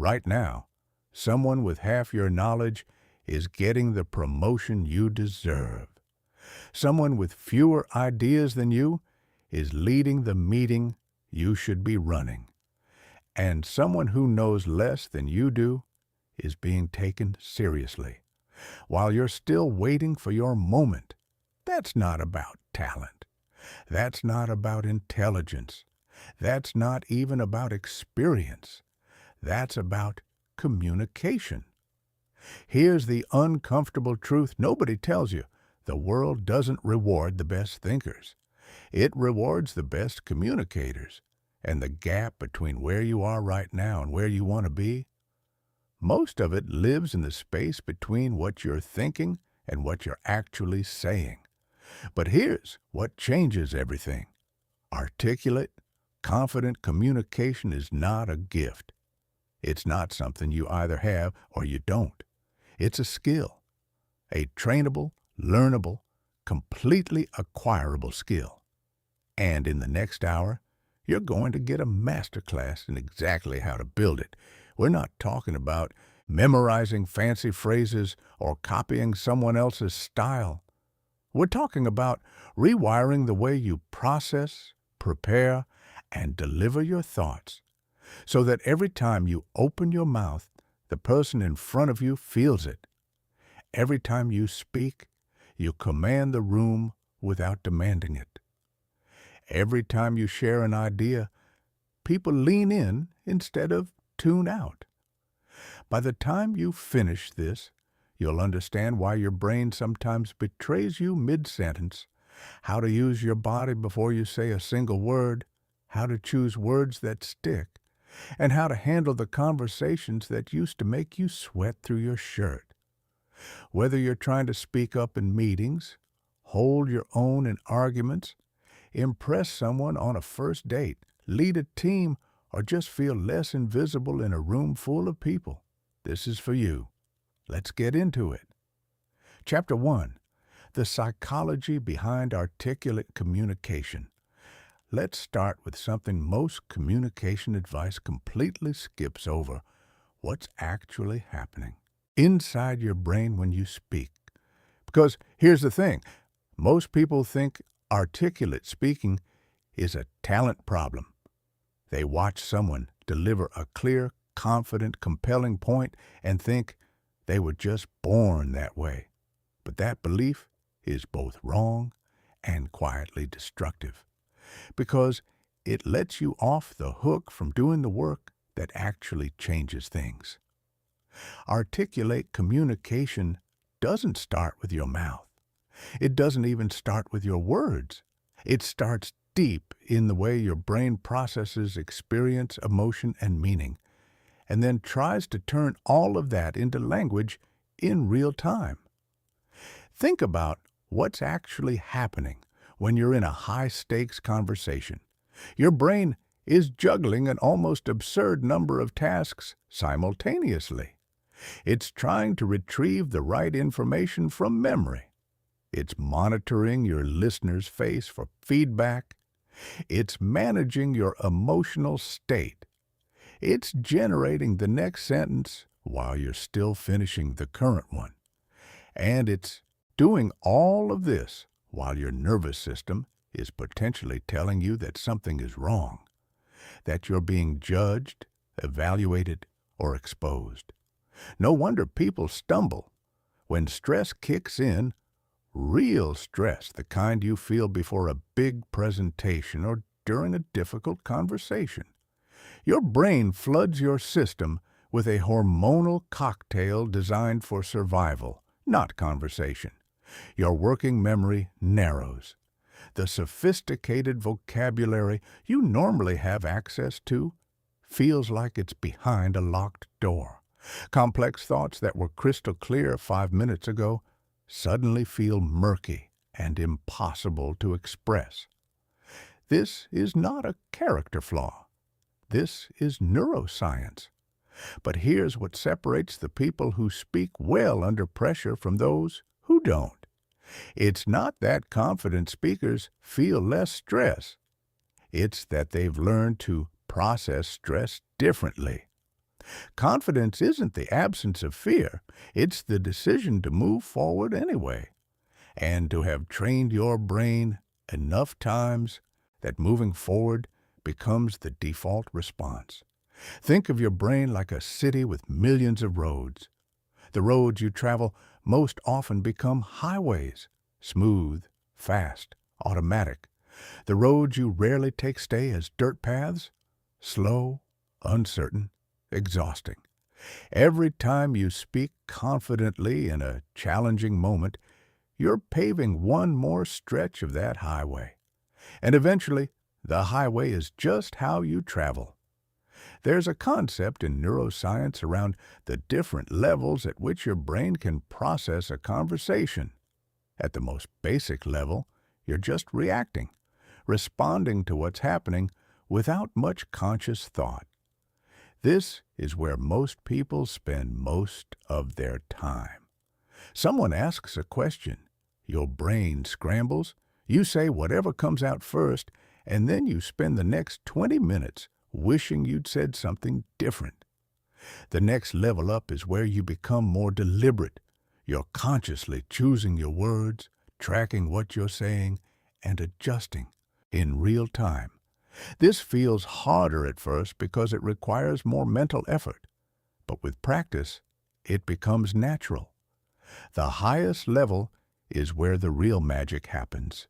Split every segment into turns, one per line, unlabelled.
right now, someone with half your knowledge is getting the promotion you deserve. Someone with fewer ideas than you is leading the meeting you should be running. And someone who knows less than you do is being taken seriously, while you're still waiting for your moment. That's not about talent. That's not about intelligence. That's not even about experience. That's about communication. Here's the uncomfortable truth nobody tells you. The world doesn't reward the best thinkers. It rewards the best communicators. And the gap between where you are right now and where you want to be, most of it lives in the space between what you're thinking and what you're actually saying. But here's what changes everything. Articulate, confident communication is not a gift. It's not something you either have or you don't. It's a skill, a trainable, learnable, completely acquirable skill. And in the next hour, you're going to get a masterclass in exactly how to build it. We're not talking about memorizing fancy phrases or copying someone else's style. We're talking about rewiring the way you process, prepare, and deliver your thoughts so that every time you open your mouth, the person in front of you feels it. Every time you speak, you command the room without demanding it. Every time you share an idea, people lean in instead of tune out. By the time you finish this, you'll understand why your brain sometimes betrays you mid-sentence, how to use your body before you say a single word, how to choose words that stick, and how to handle the conversations that used to make you sweat through your shirt. Whether you're trying to speak up in meetings, hold your own in arguments, impress someone on a first date, lead a team, or just feel less invisible in a room full of people, this is for you. Let's get into it. Chapter 1. The Psychology Behind Articulate Communication. Let's start with something most communication advice completely skips over: what's actually happening inside your brain when you speak. Because here's the thing, most people think articulate speaking is a talent problem. They watch someone deliver a clear, confident, compelling point and think they were just born that way. But that belief is both wrong and quietly destructive, because it lets you off the hook from doing the work that actually changes things. Articulate communication doesn't start with your mouth. It doesn't even start with your words. It starts deep in the way your brain processes experience, emotion, and meaning, and then tries to turn all of that into language in real time. Think about what's actually happening when you're in a high-stakes conversation. Your brain is juggling an almost absurd number of tasks simultaneously. It's trying to retrieve the right information from memory. It's monitoring your listener's face for feedback. It's managing your emotional state. It's generating the next sentence while you're still finishing the current one. And it's doing all of this while your nervous system is potentially telling you that something is wrong, that you're being judged, evaluated, or exposed. No wonder people stumble. When stress kicks in, real stress, the kind you feel before a big presentation or during a difficult conversation, your brain floods your system with a hormonal cocktail designed for survival, not conversation. Your working memory narrows. The sophisticated vocabulary you normally have access to feels like it's behind a locked door. Complex thoughts that were crystal clear 5 minutes ago suddenly feel murky and impossible to express. This is not a character flaw. This is neuroscience. But here's what separates the people who speak well under pressure from those who don't. It's not that confident speakers feel less stress. It's that they've learned to process stress differently. Confidence isn't the absence of fear, it's the decision to move forward anyway, and to have trained your brain enough times that moving forward becomes the default response. Think of your brain like a city with millions of roads. The roads you travel most often become highways, smooth, fast, automatic. The roads you rarely take stay as dirt paths, slow, uncertain, exhausting. Every time you speak confidently in a challenging moment, you're paving one more stretch of that highway. And eventually, the highway is just how you travel. There's a concept in neuroscience around the different levels at which your brain can process a conversation. At the most basic level, you're just reacting, responding to what's happening without much conscious thought. This is where most people spend most of their time. Someone asks a question, your brain scrambles, you say whatever comes out first, and then you spend the next 20 minutes wishing you'd said something different. The next level up is where you become more deliberate. You're consciously choosing your words, tracking what you're saying, and adjusting in real time. This feels harder at first because it requires more mental effort, but with practice, it becomes natural. The highest level is where the real magic happens.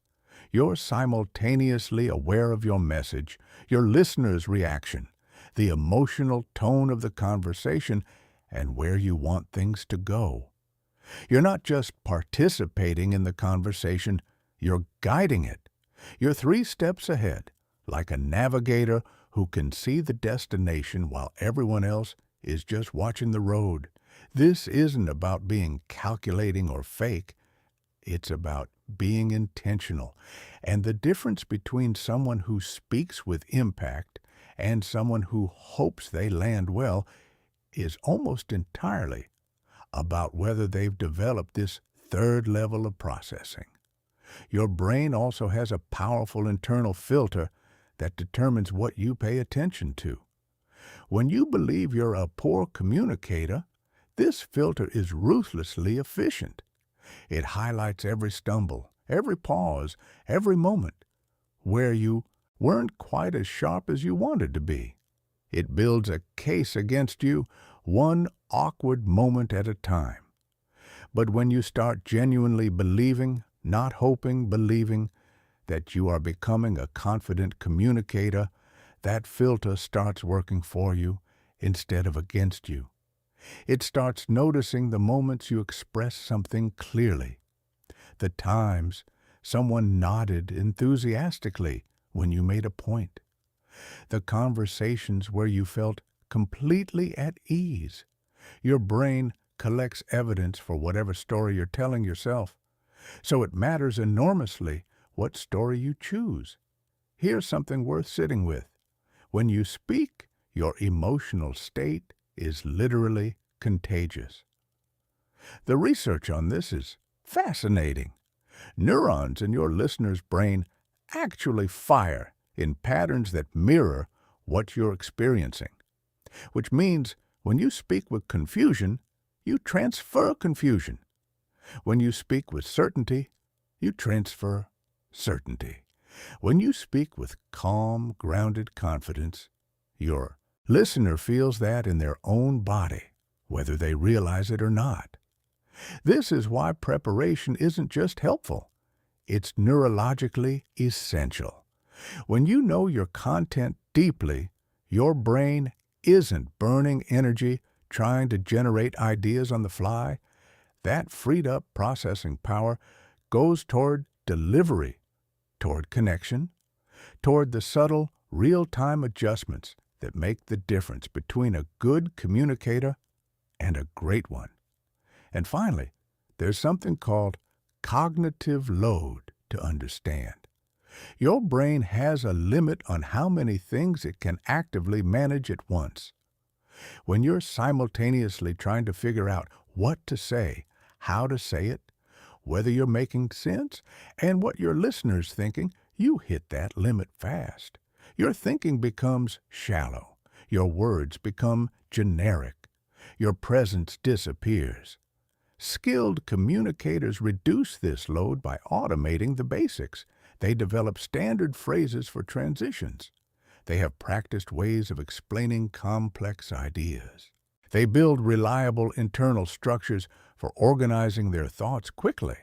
You're simultaneously aware of your message, your listener's reaction, the emotional tone of the conversation, and where you want things to go. You're not just participating in the conversation, you're guiding it. You're 3 steps ahead, like a navigator who can see the destination while everyone else is just watching the road. This isn't about being calculating or fake. It's about being intentional. And the difference between someone who speaks with impact and someone who hopes they land well is almost entirely about whether they've developed this third level of processing. Your brain also has a powerful internal filter that determines what you pay attention to. When you believe you're a poor communicator, this filter is ruthlessly efficient. It highlights every stumble, every pause, every moment where you weren't quite as sharp as you wanted to be. It builds a case against you, one awkward moment at a time. But when you start genuinely believing, not hoping, believing, that you are becoming a confident communicator, that filter starts working for you instead of against you. It starts noticing the moments you express something clearly, the times someone nodded enthusiastically when you made a point, the conversations where you felt completely at ease. Your brain collects evidence for whatever story you're telling yourself, so it matters enormously what story you choose. Here's something worth sitting with. When you speak, your emotional state is literally contagious. The research on this is fascinating. Neurons in your listener's brain actually fire in patterns that mirror what you're experiencing, which means when you speak with confusion, you transfer confusion. When you speak with certainty, you transfer certainty. When you speak with calm, grounded confidence, your listener feels that in their own body, whether they realize it or not. This is why preparation isn't just helpful, it's neurologically essential. When you know your content deeply, your brain isn't burning energy trying to generate ideas on the fly. That freed up processing power goes toward delivery, toward connection, toward the subtle, real-time adjustments that make the difference between a good communicator and a great one. And finally, there's something called cognitive load to understand. Your brain has a limit on how many things it can actively manage at once. When you're simultaneously trying to figure out what to say, how to say it, whether you're making sense, and what your listener's thinking, you hit that limit fast. Your thinking becomes shallow. Your words become generic. Your presence disappears. Skilled communicators reduce this load by automating the basics. They develop standard phrases for transitions. They have practiced ways of explaining complex ideas. They build reliable internal structures for organizing their thoughts quickly.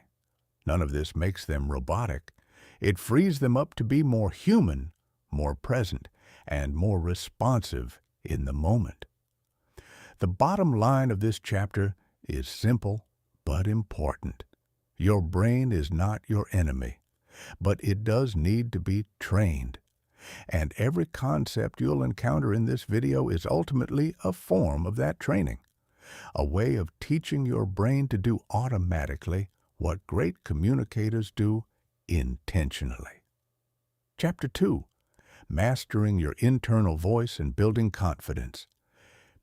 None of this makes them robotic. It frees them up to be more human, more present, and more responsive in the moment. The bottom line of this chapter is simple but important. Your brain is not your enemy, but it does need to be trained. And every concept you'll encounter in this video is ultimately a form of that training, a way of teaching your brain to do automatically what great communicators do intentionally. Chapter 2. Mastering your internal voice and building confidence.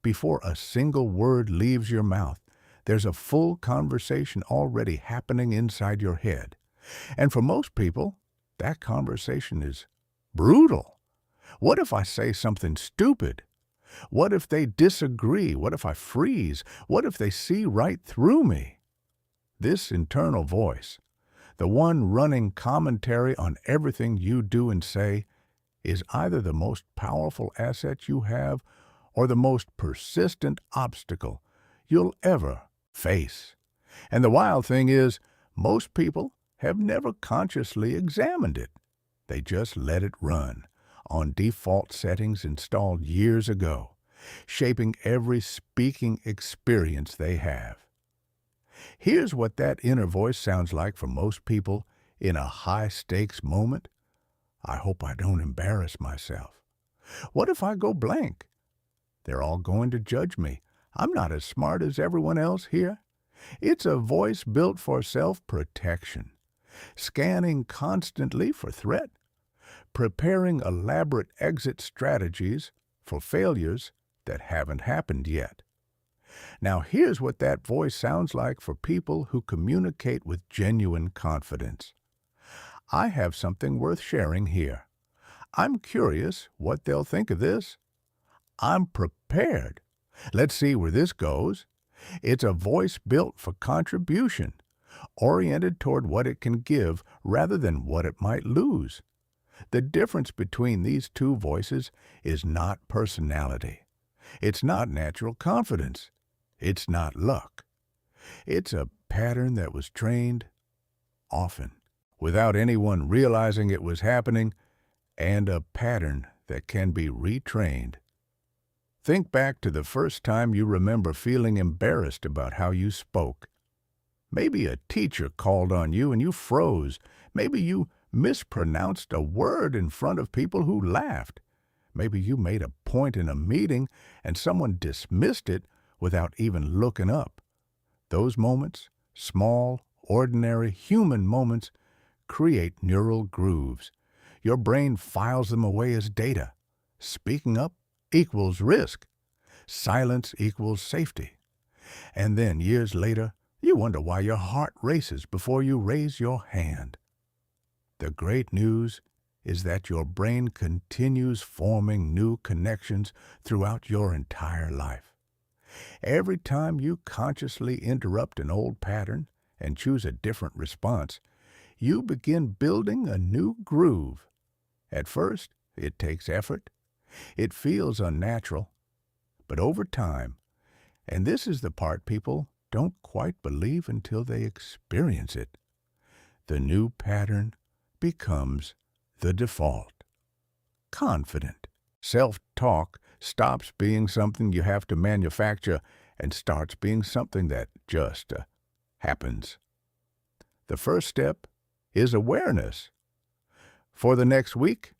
Before a single word leaves your mouth, there's a full conversation already happening inside your head. And for most people, that conversation is brutal. What if I say something stupid? What if they disagree? What if I freeze? What if they see right through me? This internal voice, the one running commentary on everything you do and say, is either the most powerful asset you have or the most persistent obstacle you'll ever face. And the wild thing is, most people have never consciously examined it. They just let it run on default settings installed years ago, shaping every speaking experience they have. Here's what that inner voice sounds like for most people in a high-stakes moment. I hope I don't embarrass myself. What if I go blank? They're all going to judge me. I'm not as smart as everyone else here. It's a voice built for self-protection, scanning constantly for threat, preparing elaborate exit strategies for failures that haven't happened yet. Now here's what that voice sounds like for people who communicate with genuine confidence. I have something worth sharing here. I'm curious what they'll think of this. I'm prepared. Let's see where this goes. It's a voice built for contribution, oriented toward what it can give rather than what it might lose. The difference between these two voices is not personality. It's not natural confidence. It's not luck. It's a pattern that was trained often, without anyone realizing it was happening, and a pattern that can be retrained. Think back to the first time you remember feeling embarrassed about how you spoke. Maybe a teacher called on you and you froze. Maybe you mispronounced a word in front of people who laughed. Maybe you made a point in a meeting and someone dismissed it without even looking up. Those moments, small, ordinary, human moments, create neural grooves. Your brain files them away as data. Speaking up equals risk. Silence equals safety. And then, years later, you wonder why your heart races before you raise your hand. The great news is that your brain continues forming new connections throughout your entire life. Every time you consciously interrupt an old pattern and choose a different response, you begin building a new groove. At first, it takes effort. It feels unnatural. But over time, and this is the part people don't quite believe until they experience it, the new pattern becomes the default. Confident. Self-talk stops being something you have to manufacture and starts being something that just happens. The first step is awareness. For the next week,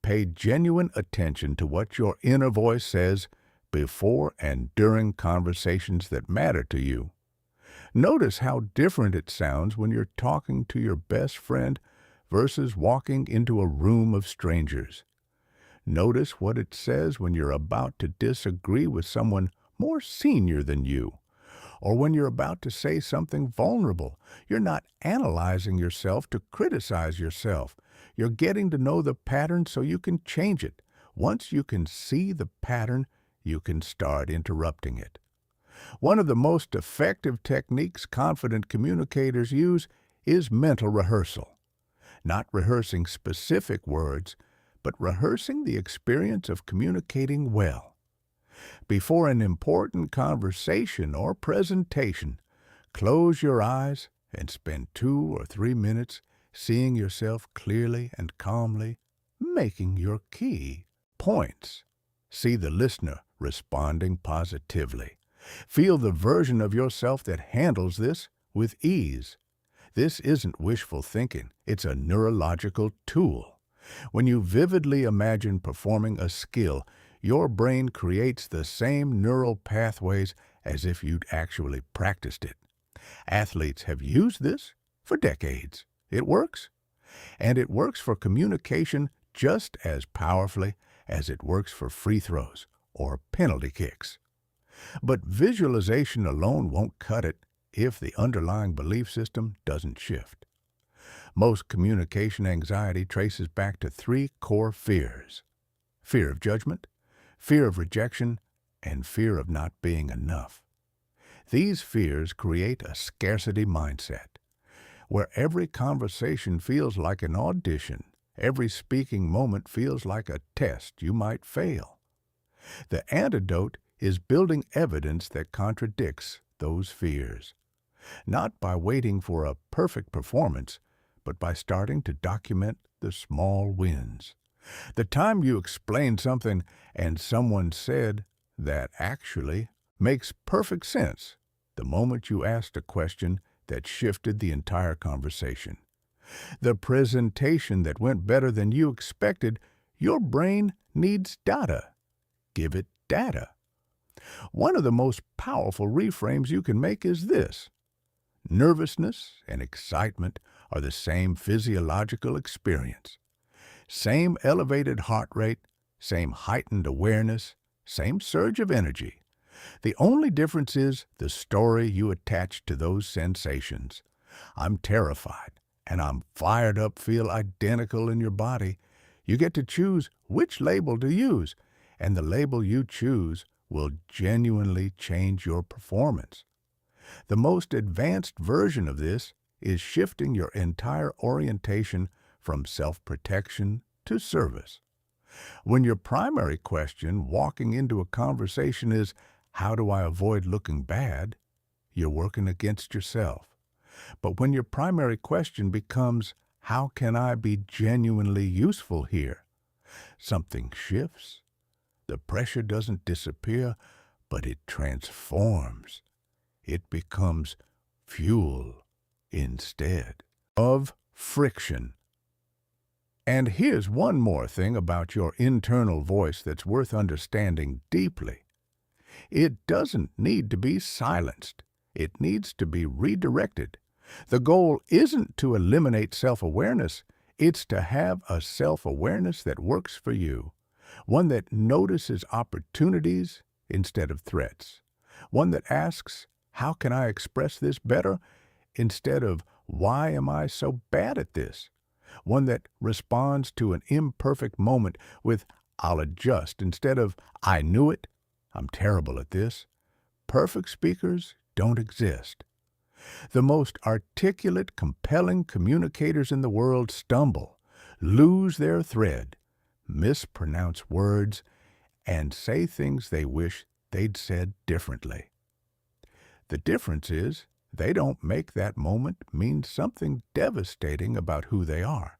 pay genuine attention to what your inner voice says before and during conversations that matter to you. Notice how different it sounds when you're talking to your best friend versus walking into a room of strangers. Notice what it says when you're about to disagree with someone more senior than you, or when you're about to say something vulnerable. You're not analyzing yourself to criticize yourself. You're getting to know the pattern so you can change it Once you can see the pattern, you can start interrupting it. One of the most effective techniques confident communicators use is mental rehearsal. Not rehearsing specific words, but rehearsing the experience of communicating well. Before an important conversation or presentation, close your eyes and spend 2 or 3 minutes seeing yourself clearly and calmly, making your key points. See the listener responding positively. Feel the version of yourself that handles this with ease. This isn't wishful thinking, it's a neurological tool. When you vividly imagine performing a skill, your brain creates the same neural pathways as if you'd actually practiced it. Athletes have used this for decades. It works. And it works for communication just as powerfully as it works for free throws or penalty kicks. But visualization alone won't cut it if the underlying belief system doesn't shift. Most communication anxiety traces back to 3 core fears: fear of judgment, fear of rejection, and fear of not being enough. These fears create a scarcity mindset, where every conversation feels like an audition, every speaking moment feels like a test you might fail. The antidote is building evidence that contradicts those fears, not by waiting for a perfect performance, but by starting to document the small wins. The time you explained something and someone said that actually makes perfect sense. The moment you asked a question that shifted the entire conversation. The presentation that went better than you expected. Your brain needs data. Give it data. One of the most powerful reframes you can make is this: nervousness and excitement are the same physiological experience. Same elevated heart rate, same heightened awareness, same surge of energy. The only difference is the story you attach to those sensations. I'm terrified and I'm fired up feel identical in your body. You get to choose which label to use, and the label you choose will genuinely change your performance. The most advanced version of this is shifting your entire orientation from self-protection to service. When your primary question walking into a conversation is, "How do I avoid looking bad?" you're working against yourself. But when your primary question becomes, "How can I be genuinely useful here?" something shifts. The pressure doesn't disappear, but it transforms. It becomes fuel instead of friction. And here's one more thing about your internal voice that's worth understanding deeply. It doesn't need to be silenced. It needs to be redirected. The goal isn't to eliminate self-awareness. It's to have a self-awareness that works for you, one that notices opportunities instead of threats, one that asks, "How can I express this better?" instead of, "Why am I so bad at this?" One that responds to an imperfect moment with, "I'll adjust," instead of, "I knew it, I'm terrible at this." Perfect speakers don't exist. The most articulate, compelling communicators in the world stumble, lose their thread, mispronounce words, and say things they wish they'd said differently. The difference is they don't make that moment mean something devastating about who they are.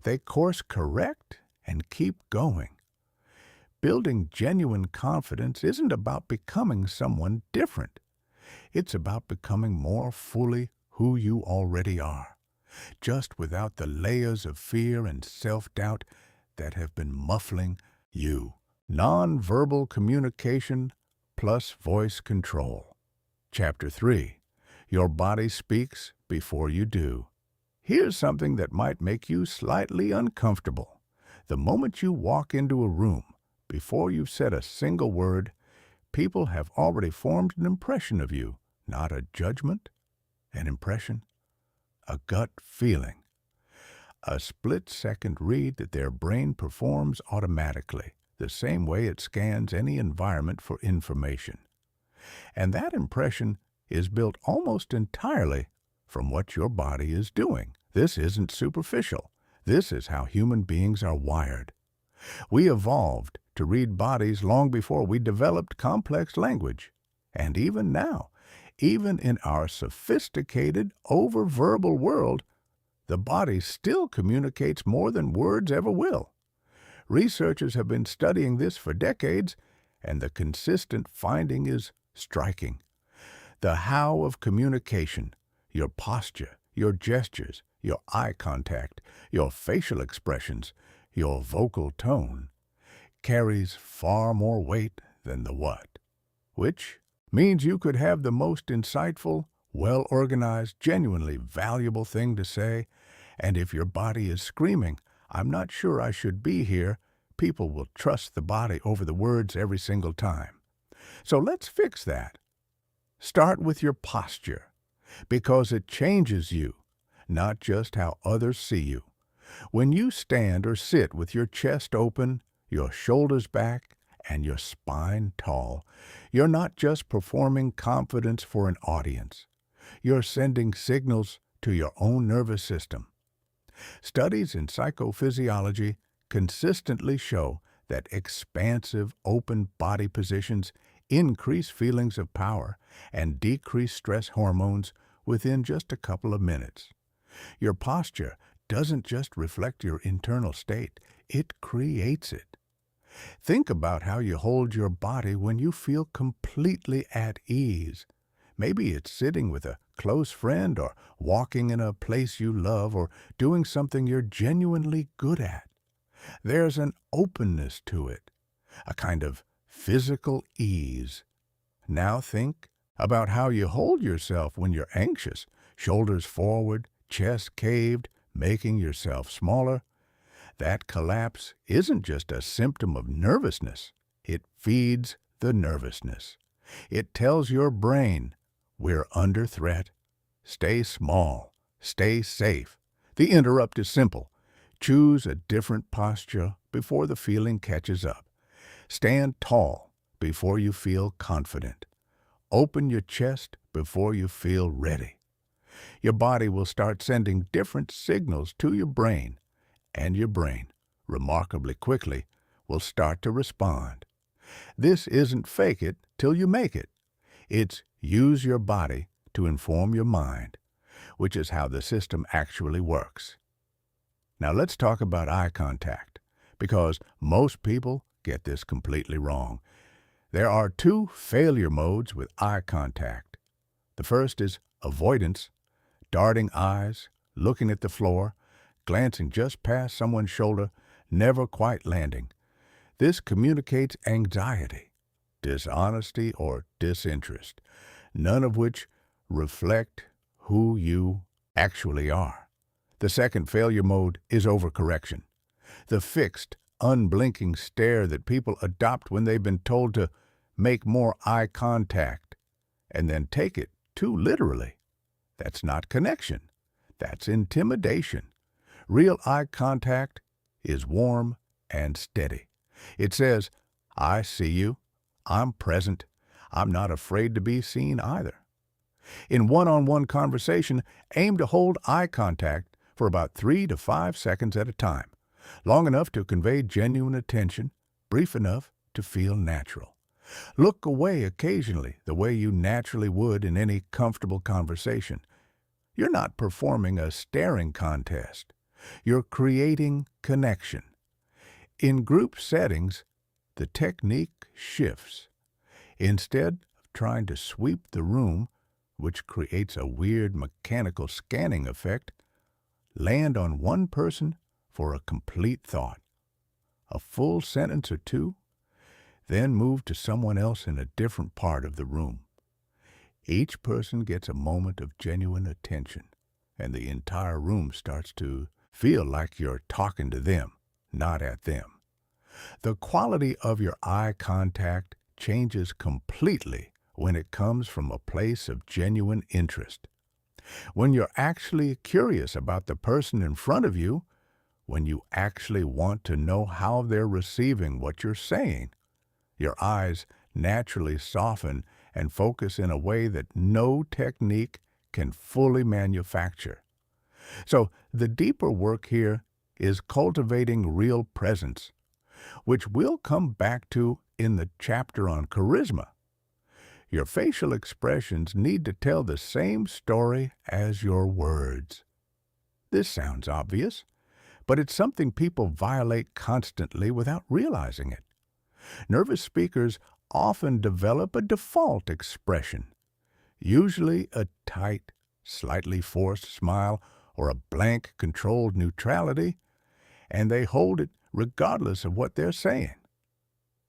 They course correct and keep going. Building genuine confidence isn't about becoming someone different. It's about becoming more fully who you already are, just without the layers of fear and self-doubt that have been muffling you. Nonverbal communication plus voice control. Chapter 3. Your body speaks before you do. Here's something that might make you slightly uncomfortable. The moment you walk into a room, before you've said a single word, people have already formed an impression of you, not a judgment, an impression, a gut feeling, a split-second read that their brain performs automatically. the same way it scans any environment for information. And that impression is built almost entirely from what your body is doing. This isn't superficial. This is how human beings are wired. We evolved to read bodies long before we developed complex language. And even now, even in our sophisticated, over-verbal world, the body still communicates more than words ever will. Researchers have been studying this for decades, and the consistent finding is striking. The how of communication, your posture, your gestures, your eye contact, your facial expressions, your vocal tone, carries far more weight than the what, which means you could have the most insightful, well-organized, genuinely valuable thing to say, and if your body is screaming, "I'm not sure I should be here," people will trust the body over the words every single time. So let's fix that. Start with your posture, because it changes you, not just how others see you. When you stand or sit with your chest open, your shoulders back, and your spine tall, you're not just performing confidence for an audience. You're sending signals to your own nervous system. Studies in psychophysiology consistently show that expansive, open body positions increase feelings of power and decrease stress hormones within just a couple of minutes. Your posture doesn't just reflect your internal state, it creates it. Think about how you hold your body when you feel completely at ease. Maybe it's sitting with a close friend or walking in a place you love or doing something you're genuinely good at. There's an openness to it, a kind of physical ease. Now think about how you hold yourself when you're anxious, shoulders forward, chest caved, making yourself smaller. That collapse isn't just a symptom of nervousness. It feeds the nervousness. It tells your brain, we're under threat. Stay small. Stay safe. The interrupt is simple. Choose a different posture before the feeling catches up. Stand tall before you feel confident. Open your chest before you feel ready. Your body will start sending different signals to your brain, and your brain, remarkably quickly, will start to respond. This isn't fake it till you make it. It's use your body to inform your mind, which is how the system actually works. Now let's talk about eye contact, because most people get this completely wrong. There are two failure modes with eye contact. The first is avoidance, darting eyes, looking at the floor, glancing just past someone's shoulder, never quite landing. This communicates anxiety, dishonesty, or disinterest, none of which reflect who you actually are. The second failure mode is overcorrection, the fixed, unblinking stare that people adopt when they've been told to make more eye contact, and then take it too literally. That's not connection. That's intimidation. Real eye contact is warm and steady. It says, I see you. I'm present. I'm not afraid to be seen either. In one-on-one conversation, aim to hold eye contact for about 3 to 5 seconds at a time, long enough to convey genuine attention, brief enough to feel natural. Look away occasionally the way you naturally would in any comfortable conversation. You're not performing a staring contest. You're creating connection. In group settings, the technique shifts. Instead of trying to sweep the room, which creates a weird mechanical scanning effect, land on one person for a complete thought, a full sentence or two, then move to someone else in a different part of the room. Each person gets a moment of genuine attention, and the entire room starts to feel like you're talking to them, not at them. The quality of your eye contact changes completely when it comes from a place of genuine interest. When you're actually curious about the person in front of you, when you actually want to know how they're receiving what you're saying. Your eyes naturally soften and focus in a way that no technique can fully manufacture. So the deeper work here is cultivating real presence, which we'll come back to in the chapter on charisma. Your facial expressions need to tell the same story as your words. This sounds obvious, but it's something people violate constantly without realizing it. Nervous speakers often develop a default expression, usually a tight, slightly forced smile or a blank, controlled neutrality, and they hold it regardless of what they're saying.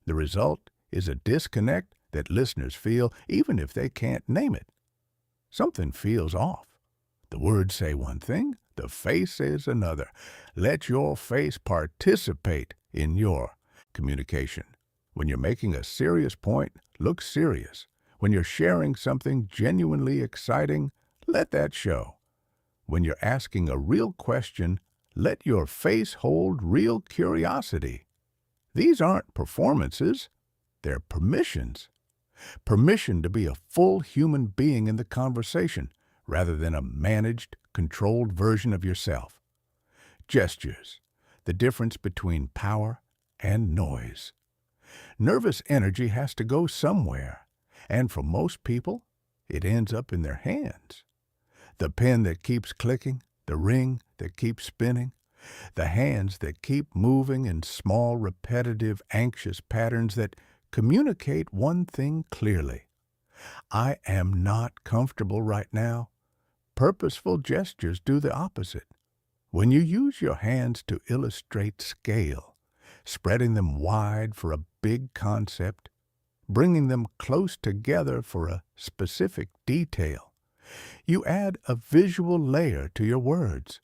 The result is a disconnect that listeners feel even if they can't name it. Something feels off. The words say one thing, the face says another. Let your face participate in your communication. When you're making a serious point, look serious. When you're sharing something genuinely exciting, let that show. When you're asking a real question, let your face hold real curiosity. These aren't performances, they're permissions. Permission to be a full human being in the conversation, rather than a managed, controlled version of yourself. Gestures, the difference between power and noise. Nervous energy has to go somewhere, and for most people, it ends up in their hands. The pen that keeps clicking, the ring that keeps spinning, the hands that keep moving in small, repetitive, anxious patterns that communicate one thing clearly. I am not comfortable right now. Purposeful gestures do the opposite. When you use your hands to illustrate scale, spreading them wide for a big concept, bringing them close together for a specific detail, you add a visual layer to your words.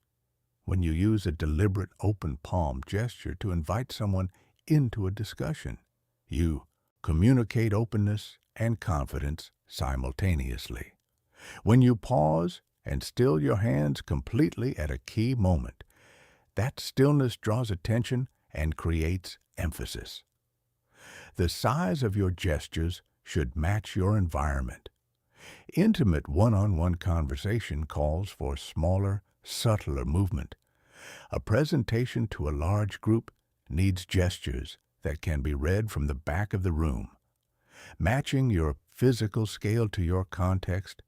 When you use a deliberate open palm gesture to invite someone into a discussion, you communicate openness and confidence simultaneously. When you pause and still your hands completely at a key moment, that stillness draws attention and creates emphasis. The size of your gestures should match your environment. Intimate one-on-one conversation calls for smaller, subtler movement. A presentation to a large group needs gestures that can be read from the back of the room. Matching your physical scale to your context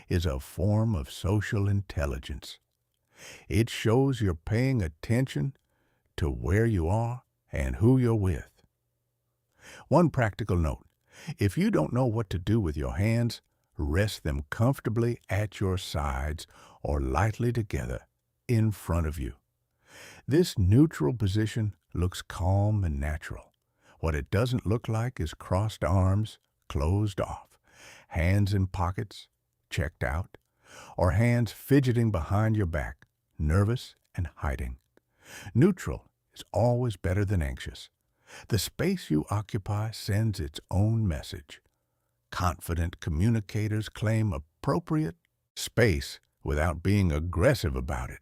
is a form of social intelligence. It shows you're paying attention to where you are and who you're with. One practical note: if you don't know what to do with your hands, rest them comfortably at your sides or lightly together in front of you. This neutral position looks calm and natural. What it doesn't look like is crossed arms, closed off, hands in pockets, checked out, or hands fidgeting behind your back, nervous and hiding. Neutral is always better than anxious. The space you occupy sends its own message. Confident communicators claim appropriate space without being aggressive about it.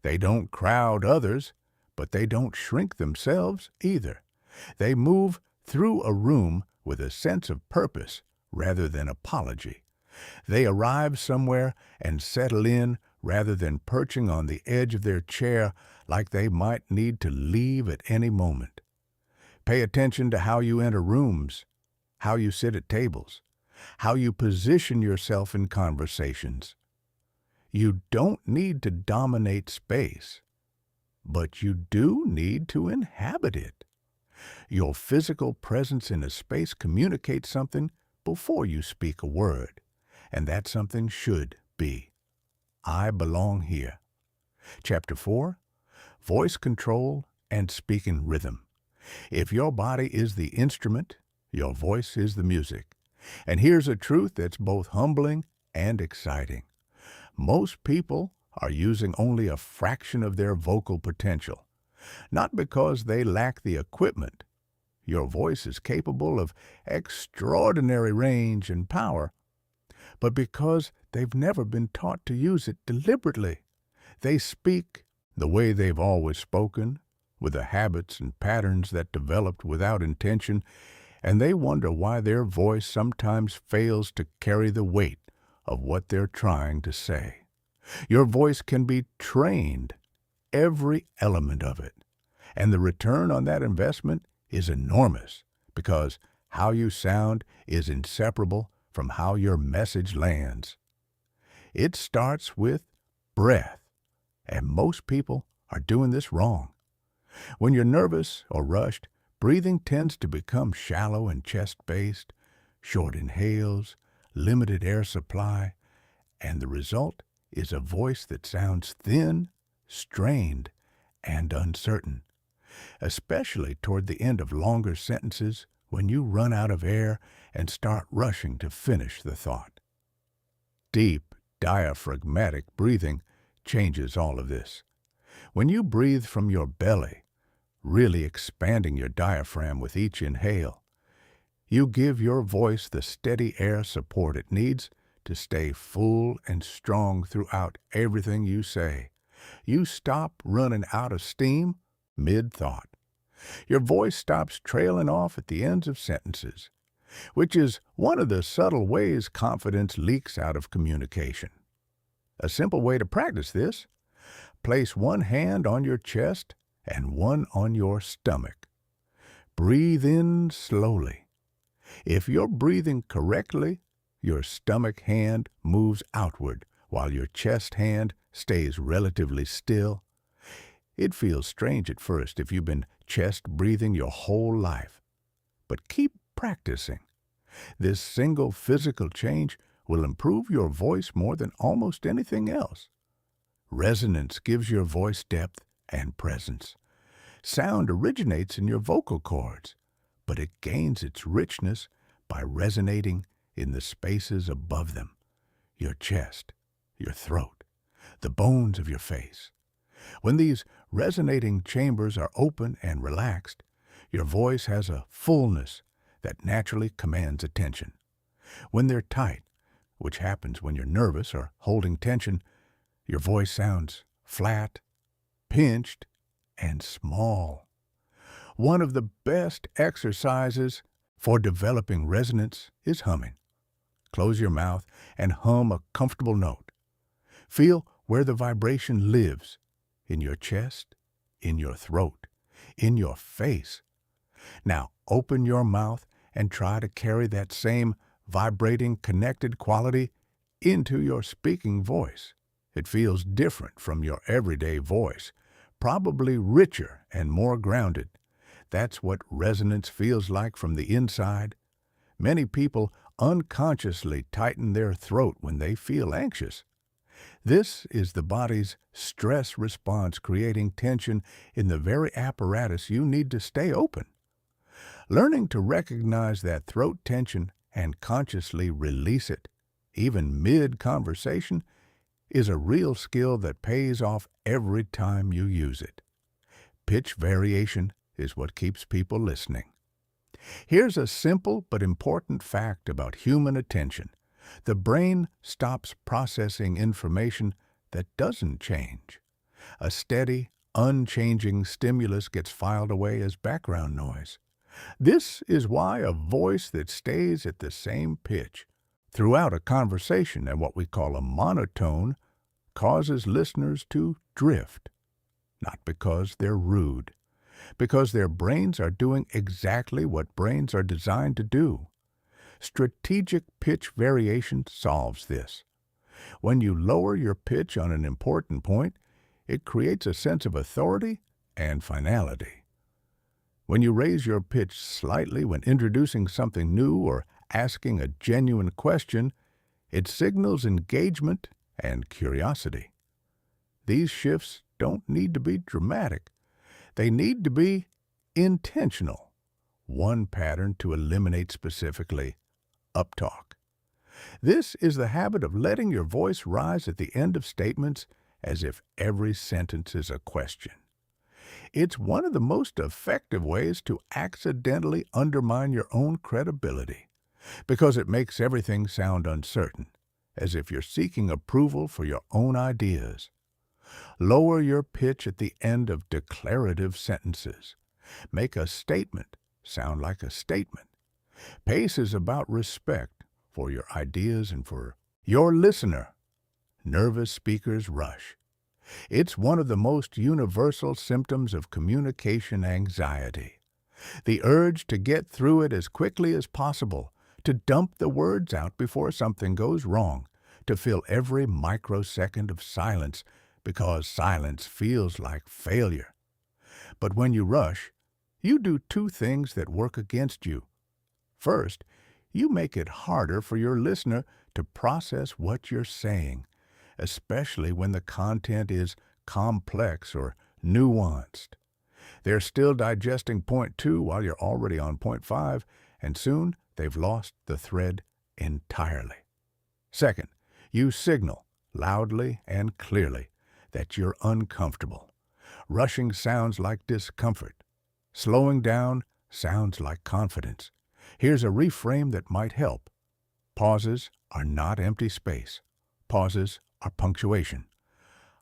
They don't crowd others, but they don't shrink themselves either. They move through a room with a sense of purpose rather than apology. They arrive somewhere and settle in rather than perching on the edge of their chair like they might need to leave at any moment. Pay attention to how you enter rooms, how you sit at tables, how you position yourself in conversations. You don't need to dominate space, but you do need to inhabit it. Your physical presence in a space communicates something before you speak a word, and that something should be, I belong here. Chapter 4, Voice Control and Speaking Rhythm. If your body is the instrument, your voice is the music. And here's a truth that's both humbling and exciting. Most people are using only a fraction of their vocal potential, not because they lack the equipment. Your voice is capable of extraordinary range and power, but because they've never been taught to use it deliberately. They speak the way they've always spoken, with the habits and patterns that developed without intention, and they wonder why their voice sometimes fails to carry the weight of what they're trying to say. Your voice can be trained, every element of it, and the return on that investment is enormous because how you sound is inseparable from how your message lands. It starts with breath, and most people are doing this wrong. When you're nervous or rushed, breathing tends to become shallow and chest-based, short inhales, limited air supply, and the result is a voice that sounds thin, strained, and uncertain, especially toward the end of longer sentences when you run out of air and start rushing to finish the thought. Deep, diaphragmatic breathing changes all of this. When you breathe from your belly, really expanding your diaphragm with each inhale, you give your voice the steady air support it needs to stay full and strong throughout everything you say. You stop running out of steam mid-thought. Your voice stops trailing off at the ends of sentences, which is one of the subtle ways confidence leaks out of communication. A simple way to practice this: place one hand on your chest and one on your stomach. Breathe in slowly. If you're breathing correctly, your stomach hand moves outward while your chest hand stays relatively still. It feels strange at first if you've been chest breathing your whole life, but keep practicing. This single physical change will improve your voice more than almost anything else. Resonance gives your voice depth and presence. Sound originates in your vocal cords, but it gains its richness by resonating in the spaces above them, your chest, your throat, the bones of your face. When these resonating chambers are open and relaxed, your voice has a fullness that naturally commands attention. When they're tight, which happens when you're nervous or holding tension, your voice sounds flat, pinched, and small. One of the best exercises for developing resonance is humming. Close your mouth and hum a comfortable note. Feel where the vibration lives, in your chest, in your throat, in your face. Now open your mouth and try to carry that same vibrating, connected quality into your speaking voice. It feels different from your everyday voice, probably richer and more grounded. That's what resonance feels like from the inside. Many people unconsciously tighten their throat when they feel anxious. This is the body's stress response creating tension in the very apparatus you need to stay open. Learning to recognize that throat tension and consciously release it, even mid-conversation, is a real skill that pays off every time you use it. Pitch variation is what keeps people listening. Here's a simple but important fact about human attention. The brain stops processing information that doesn't change. A steady, unchanging stimulus gets filed away as background noise. This is why a voice that stays at the same pitch throughout a conversation and what we call a monotone causes listeners to drift. Not because they're rude, because their brains are doing exactly what brains are designed to do. Strategic pitch variation solves this. When you lower your pitch on an important point, it creates a sense of authority and finality. When you raise your pitch slightly when introducing something new or asking a genuine question, it signals engagement and curiosity. These shifts don't need to be dramatic. They need to be intentional. One pattern to eliminate specifically: uptalk. This is the habit of letting your voice rise at the end of statements as if every sentence is a question. It's one of the most effective ways to accidentally undermine your own credibility, because it makes everything sound uncertain, as if you're seeking approval for your own ideas. Lower your pitch at the end of declarative sentences. Make a statement sound like a statement. Pace is about respect for your ideas and for your listener. Nervous speakers rush. It's one of the most universal symptoms of communication anxiety. The urge to get through it as quickly as possible, to dump the words out before something goes wrong, to fill every microsecond of silence because silence feels like failure. But when you rush, you do two things that work against you. First, you make it harder for your listener to process what you're saying, especially when the content is complex or nuanced. They're still digesting point 2 while you're already on point 5, and soon they've lost the thread entirely. Second, you signal loudly and clearly that you're uncomfortable. Rushing sounds like discomfort. Slowing down sounds like confidence. Here's a reframe that might help. Pauses are not empty space. Pauses are punctuation.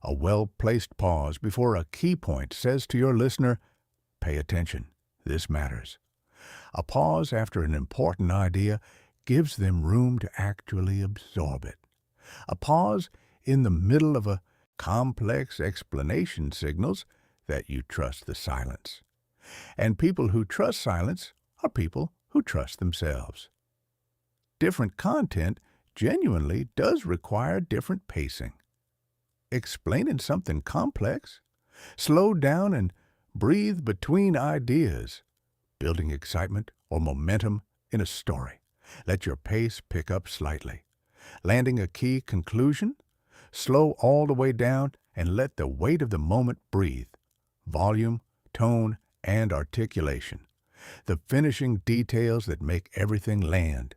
A well-placed pause before a key point says to your listener, "Pay attention, this matters." A pause after an important idea gives them room to actually absorb it. A pause in the middle of a complex explanation signals that you trust the silence. And people who trust silence are people who trust themselves. Different content genuinely does require different pacing. Explaining something complex, slow down and breathe between ideas. Building excitement or momentum in a story. Let your pace pick up slightly. Landing a key conclusion, slow all the way down and let the weight of the moment breathe. Volume, tone, and articulation. The finishing details that make everything land.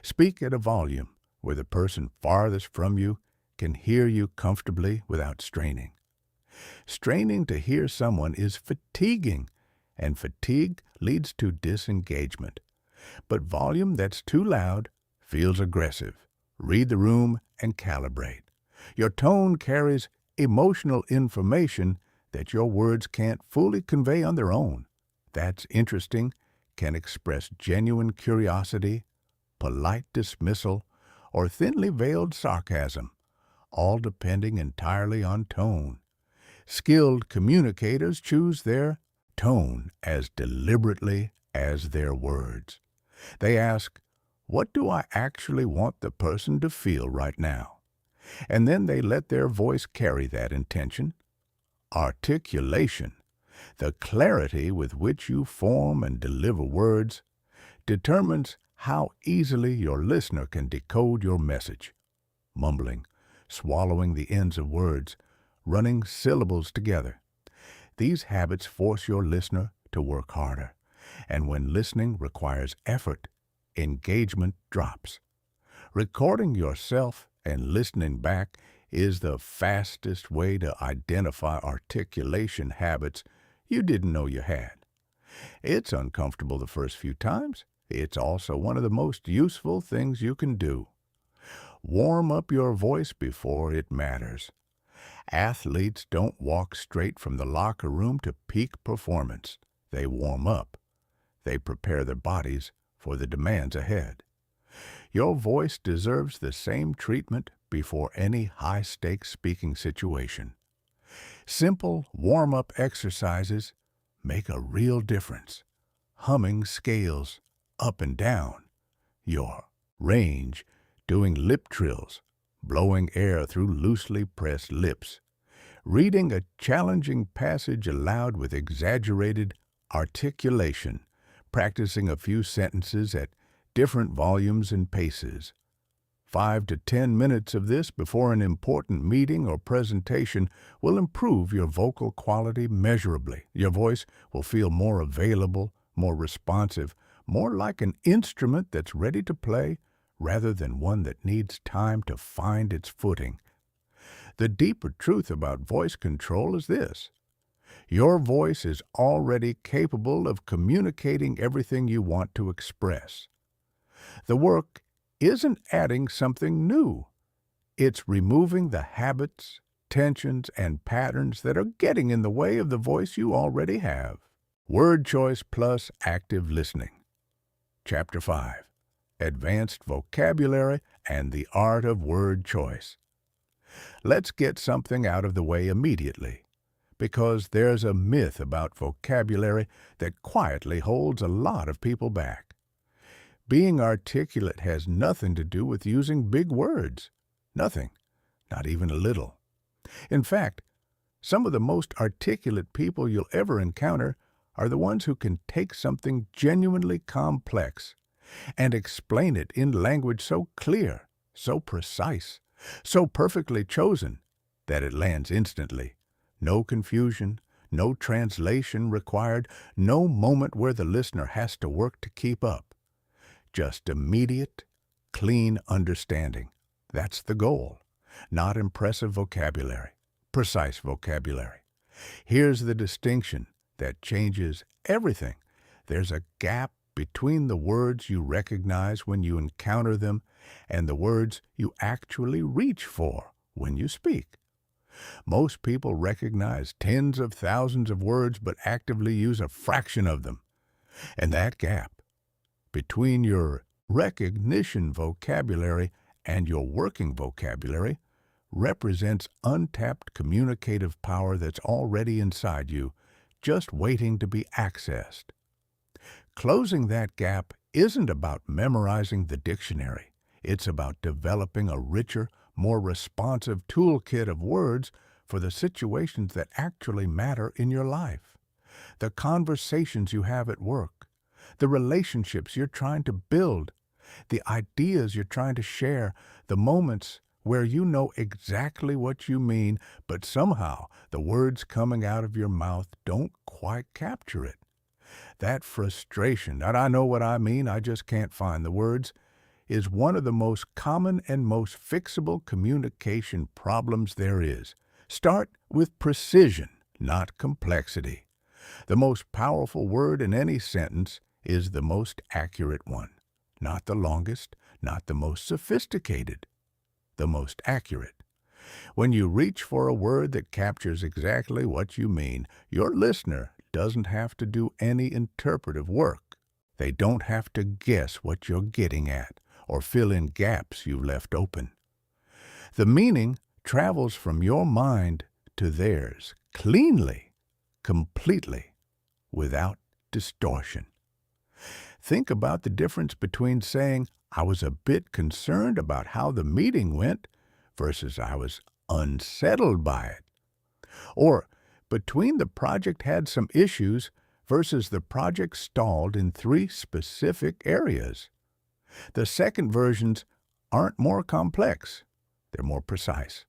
Speak at a volume where the person farthest from you can hear you comfortably without straining. Straining to hear someone is fatiguing, and fatigue leads to disengagement. But volume that's too loud feels aggressive. Read the room and calibrate. Your tone carries emotional information that your words can't fully convey on their own. That's interesting, can express genuine curiosity, polite dismissal, or thinly veiled sarcasm, all depending entirely on tone. Skilled communicators choose their tone as deliberately as their words. They ask, "What do I actually want the person to feel right now?" And then they let their voice carry that intention. Articulation, the clarity with which you form and deliver words, determines how easily your listener can decode your message. Mumbling, swallowing the ends of words, running syllables together. These habits force your listener to work harder, and when listening requires effort, engagement drops. Recording yourself and listening back is the fastest way to identify articulation habits you didn't know you had. It's uncomfortable the first few times. It's also one of the most useful things you can do. Warm up your voice before it matters. Athletes don't walk straight from the locker room to peak performance. They warm up. They prepare their bodies for the demands ahead. Your voice deserves the same treatment before any high-stakes speaking situation. Simple warm-up exercises make a real difference. Humming scales up and down your range, doing lip trills, blowing air through loosely pressed lips, reading a challenging passage aloud with exaggerated articulation, practicing a few sentences at different volumes and paces. 5 to 10 minutes of this before an important meeting or presentation will improve your vocal quality measurably. Your voice will feel more available, more responsive, more like an instrument that's ready to play rather than one that needs time to find its footing. The deeper truth about voice control is this: your voice is already capable of communicating everything you want to express. The work isn't adding something new. It's removing the habits tensions, and patterns that are getting in the way of the voice you already have. Word choice plus active listening. Chapter 5. Advanced Vocabulary and the Art of Word Choice. Let's get something out of the way immediately, because there's a myth about vocabulary that quietly holds a lot of people back. Being articulate has nothing to do with using big words. Nothing. Not even a little. In fact, some of the most articulate people you'll ever encounter are the ones who can take something genuinely complex and explain it in language so clear, so precise, so perfectly chosen that it lands instantly. No confusion, no translation required, no moment where the listener has to work to keep up. Just immediate, clean understanding. That's the goal. Not impressive vocabulary, precise vocabulary. Here's the distinction that changes everything. There's a gap between the words you recognize when you encounter them and the words you actually reach for when you speak. Most people recognize tens of thousands of words but actively use a fraction of them. And that gap between your recognition vocabulary and your working vocabulary represents untapped communicative power that's already inside you, just waiting to be accessed. Closing that gap isn't about memorizing the dictionary. It's about developing a richer, more responsive toolkit of words for the situations that actually matter in your life. The conversations you have at work, the relationships you're trying to build, the ideas you're trying to share, the moments where you know exactly what you mean, but somehow the words coming out of your mouth don't quite capture it. That frustration, that I know what I mean, I just can't find the words, is one of the most common and most fixable communication problems there is. Start with precision, not complexity. The most powerful word in any sentence is the most accurate one. Not the longest, not the most sophisticated. The most accurate. When you reach for a word that captures exactly what you mean, your listener doesn't have to do any interpretive work. They don't have to guess what you're getting at or fill in gaps you've left open. The meaning travels from your mind to theirs cleanly, completely, without distortion. Think about the difference between saying, "I was a bit concerned about how the meeting went," versus "I was unsettled by it." Or between "the project had some issues" versus "the project stalled in 3 specific areas." The second versions aren't more complex. They're more precise.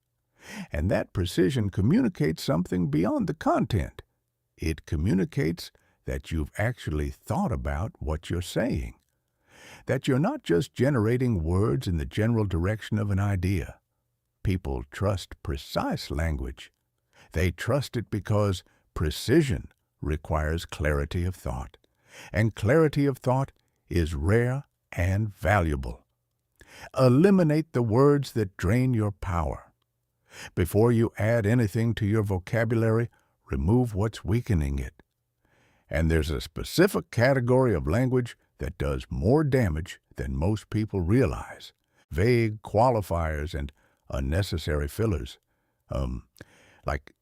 And that precision communicates something beyond the content. It communicates that you've actually thought about what you're saying. That you're not just generating words in the general direction of an idea. People trust precise language. They trust it because precision requires clarity of thought. And clarity of thought is rare and valuable. Eliminate the words that drain your power. Before you add anything to your vocabulary, remove what's weakening it. And there's a specific category of language that does more damage than most people realize. Vague qualifiers and unnecessary fillers. Like,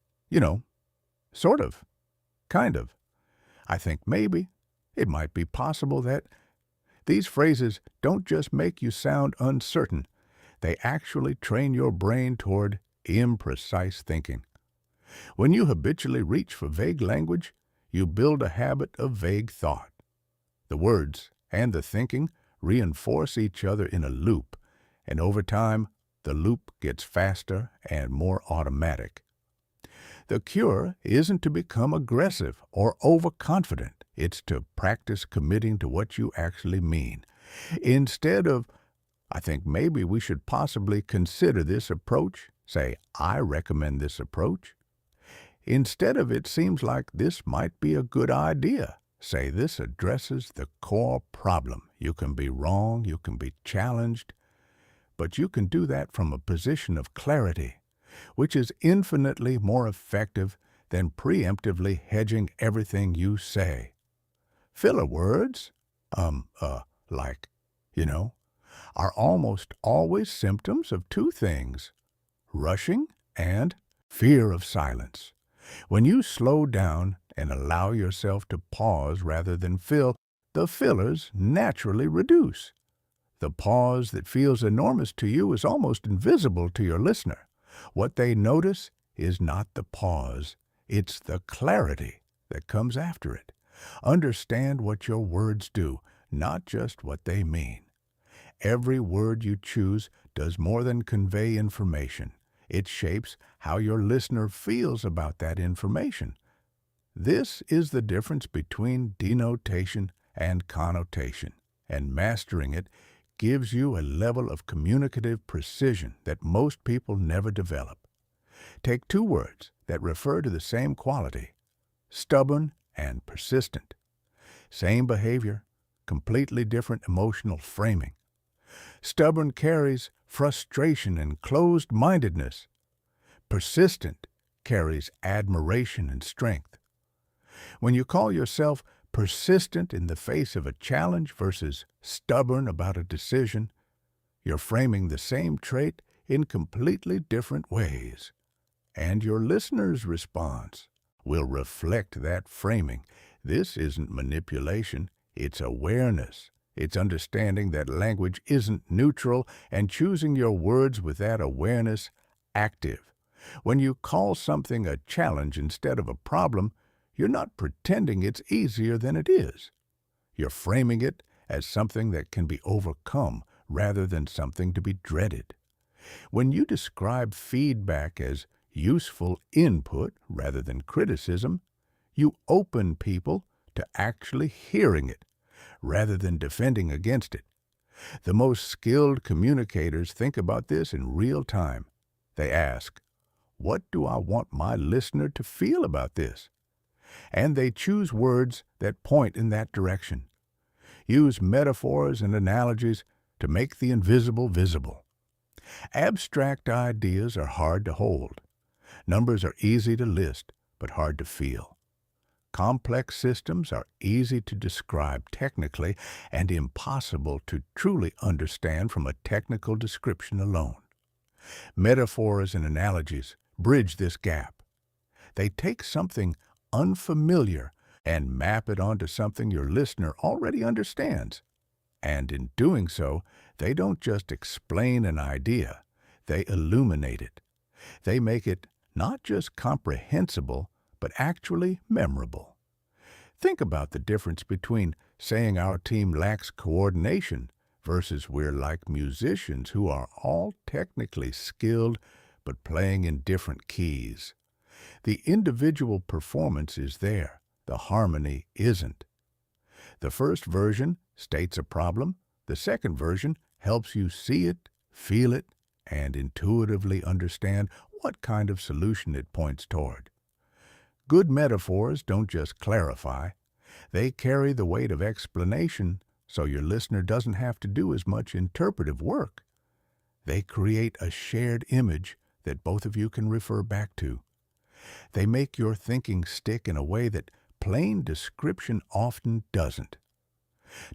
sort of, kind of. I think maybe, it might be possible that these phrases don't just make you sound uncertain. They actually train your brain toward imprecise thinking. When you habitually reach for vague language, you build a habit of vague thought. The words and the thinking reinforce each other in a loop, and over time, the loop gets faster and more automatic. The cure isn't to become aggressive or overconfident. It's to practice committing to what you actually mean. Instead of, "I think maybe we should possibly consider this approach," say, "I recommend this approach." Instead of, "It seems like this might be a good idea," say, "This addresses the core problem." You can be wrong, you can be challenged, but you can do that from a position of clarity. which is infinitely more effective than preemptively hedging everything you say. Filler words, um, uh, like, you know, are almost always symptoms of two things: rushing and fear of silence. When you slow down and allow yourself to pause rather than fill, the fillers naturally reduce. The pause that feels enormous to you is almost invisible to your listener. What they notice is not the pause, it's the clarity that comes after it. Understand what your words do, not just what they mean. Every word you choose does more than convey information. It shapes how your listener feels about that information. This is the difference between denotation and connotation, and mastering it gives you a level of communicative precision that most people never develop. Take two words that refer to the same quality: stubborn and persistent. Same behavior, completely different emotional framing. Stubborn carries frustration and closed-mindedness. Persistent carries admiration and strength. When you call yourself persistent in the face of a challenge versus stubborn about a decision, you're framing the same trait in completely different ways. And your listener's response will reflect that framing. This isn't manipulation, it's awareness. It's understanding that language isn't neutral and choosing your words with that awareness active. When you call something a challenge instead of a problem, you're not pretending it's easier than it is. You're framing it as something that can be overcome rather than something to be dreaded. When you describe feedback as useful input rather than criticism, you open people to actually hearing it rather than defending against it. The most skilled communicators think about this in real time. They ask, "What do I want my listener to feel about this?" And they choose words that point in that direction. Use metaphors and analogies to make the invisible visible. Abstract ideas are hard to hold. Numbers are easy to list, but hard to feel. Complex systems are easy to describe technically and impossible to truly understand from a technical description alone. Metaphors and analogies bridge this gap. They take something unfamiliar and map it onto something your listener already understands. And in doing so, they don't just explain an idea, they illuminate it. They make it not just comprehensible, but actually memorable. Think about the difference between saying our team lacks coordination versus we're like musicians who are all technically skilled but playing in different keys. The individual performance is there, the harmony isn't. The first version states a problem, the second version helps you see it, feel it, and intuitively understand what kind of solution it points toward. Good metaphors don't just clarify, they carry the weight of explanation so your listener doesn't have to do as much interpretive work. They create a shared image that both of you can refer back to. They make your thinking stick in a way that plain description often doesn't.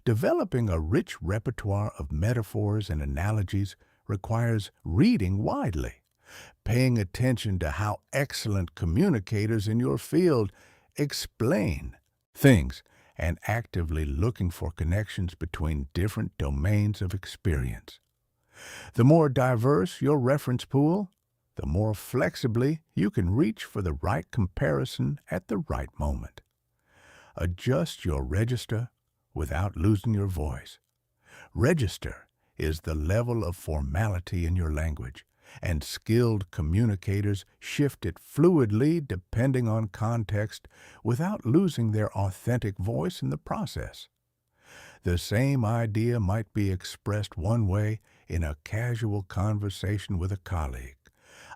Developing a rich repertoire of metaphors and analogies requires reading widely, paying attention to how excellent communicators in your field explain things, and actively looking for connections between different domains of experience. The more diverse your reference pool, the more flexibly you can reach for the right comparison at the right moment. Adjust your register without losing your voice. Register is the level of formality in your language, and skilled communicators shift it fluidly depending on context without losing their authentic voice in the process. The same idea might be expressed one way in a casual conversation with a colleague,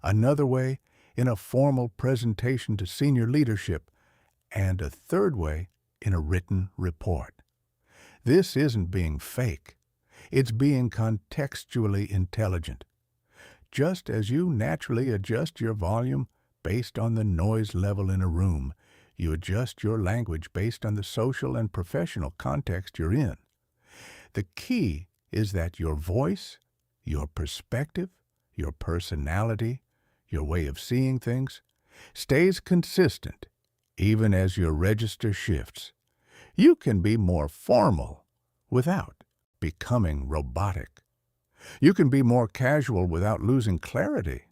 another way in a formal presentation to senior leadership, and a third way in a written report. This isn't being fake. It's being contextually intelligent. Just as you naturally adjust your volume based on the noise level in a room, you adjust your language based on the social and professional context you're in. The key is that your voice, your perspective, your personality, your way of seeing things, stays consistent even as your register shifts. You can be more formal without becoming robotic. You can be more casual without losing clarity.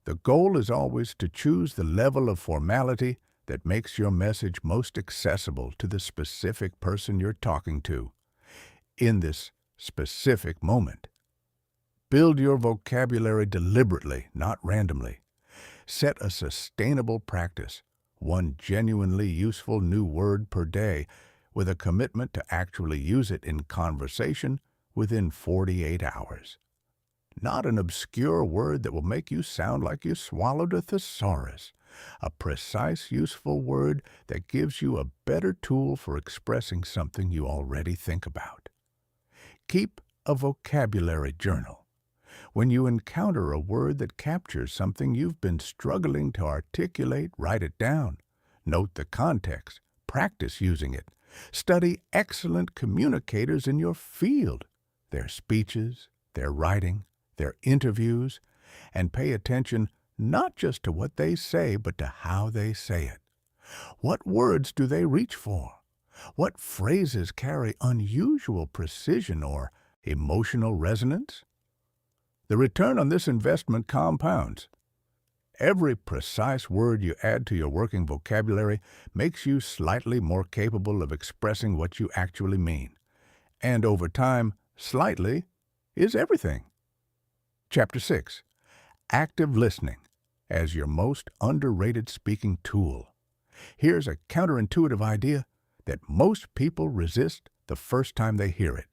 The goal is always to choose the level of formality that makes your message most accessible to the specific person you're talking to in this specific moment. Build your vocabulary deliberately, not randomly. Set a sustainable practice, one genuinely useful new word per day, with a commitment to actually use it in conversation within 48 hours. Not an obscure word that will make you sound like you swallowed a thesaurus. A precise, useful word that gives you a better tool for expressing something you already think about. Keep a vocabulary journal. When you encounter a word that captures something you've been struggling to articulate, write it down. Note the context. Practice using it. Study excellent communicators in your field, their speeches, their writing, their interviews, and pay attention not just to what they say, but to how they say it. What words do they reach for? What phrases carry unusual precision or emotional resonance? The return on this investment compounds. Every precise word you add to your working vocabulary makes you slightly more capable of expressing what you actually mean. And over time, slightly is everything. Chapter 6. Active listening as your most underrated speaking tool. Here's a counterintuitive idea that most people resist the first time they hear it.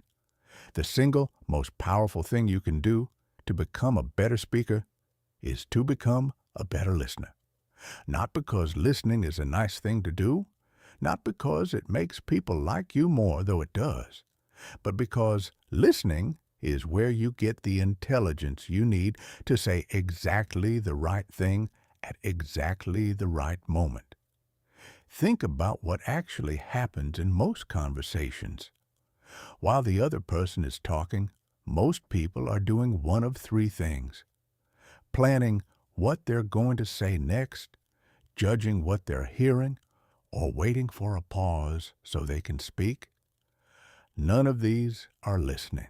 The single most powerful thing you can do to become a better speaker is to become a better listener. Not because listening is a nice thing to do, not because it makes people like you more, though it does, but because listening is where you get the intelligence you need to say exactly the right thing at exactly the right moment. Think about what actually happens in most conversations. While the other person is talking, most people are doing one of three things: planning what they're going to say next, judging what they're hearing, or waiting for a pause so they can speak. None of these are listening.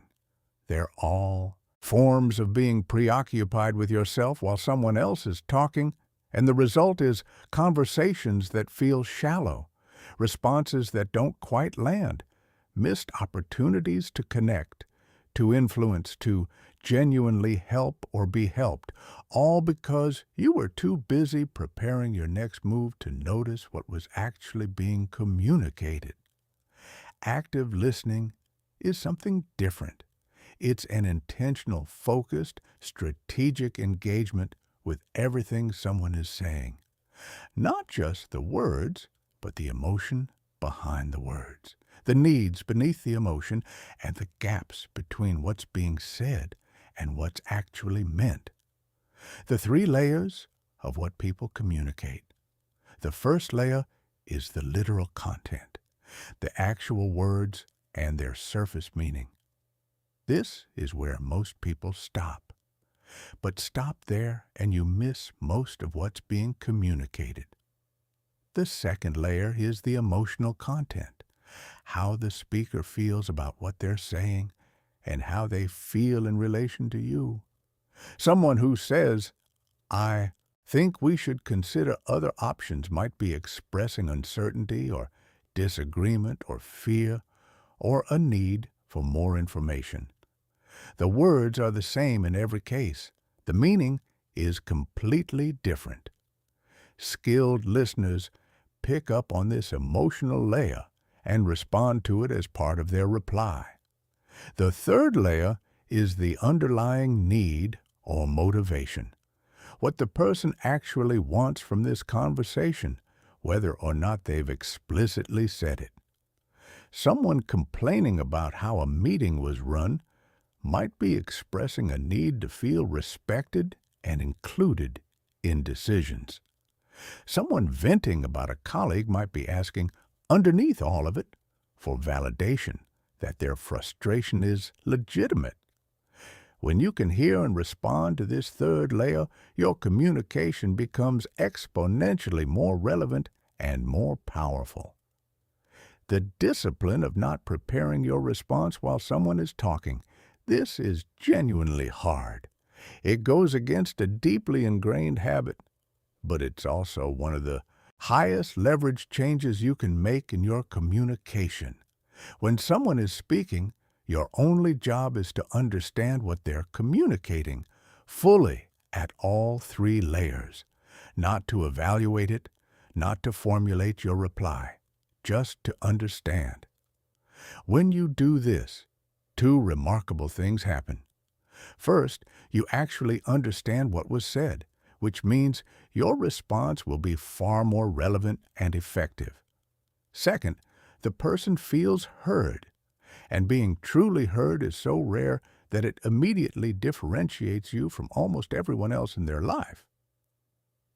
They're all forms of being preoccupied with yourself while someone else is talking, and the result is conversations that feel shallow, responses that don't quite land, missed opportunities to connect, to influence, to genuinely help or be helped, all because you were too busy preparing your next move to notice what was actually being communicated. Active listening is something different. It's an intentional, focused, strategic engagement with everything someone is saying. Not just the words, but the emotion behind the words, the needs beneath the emotion, and the gaps between what's being said and what's actually meant. The three layers of what people communicate. The first layer is the literal content, the actual words and their surface meaning. This is where most people stop. But stop there and you miss most of what's being communicated. The second layer is the emotional content, how the speaker feels about what they're saying and how they feel in relation to you. Someone who says, "I think we should consider other options," might be expressing uncertainty or disagreement or fear or a need for more information. The words are the same in every case. The meaning is completely different. Skilled listeners pick up on this emotional layer and respond to it as part of their reply. The third layer is the underlying need or motivation, what the person actually wants from this conversation, whether or not they've explicitly said it. Someone complaining about how a meeting was run might be expressing a need to feel respected and included in decisions. Someone venting about a colleague might be asking, underneath all of it, for validation that their frustration is legitimate. When you can hear and respond to this third layer, your communication becomes exponentially more relevant and more powerful. The discipline of not preparing your response while someone is talking, this is genuinely hard. It goes against a deeply ingrained habit, but it's also one of the highest leverage changes you can make in your communication. When someone is speaking, your only job is to understand what they're communicating fully at all three layers, not to evaluate it, not to formulate your reply, just to understand. When you do this, two remarkable things happen. First, you actually understand what was said, which means your response will be far more relevant and effective. Second, the person feels heard, and being truly heard is so rare that it immediately differentiates you from almost everyone else in their life.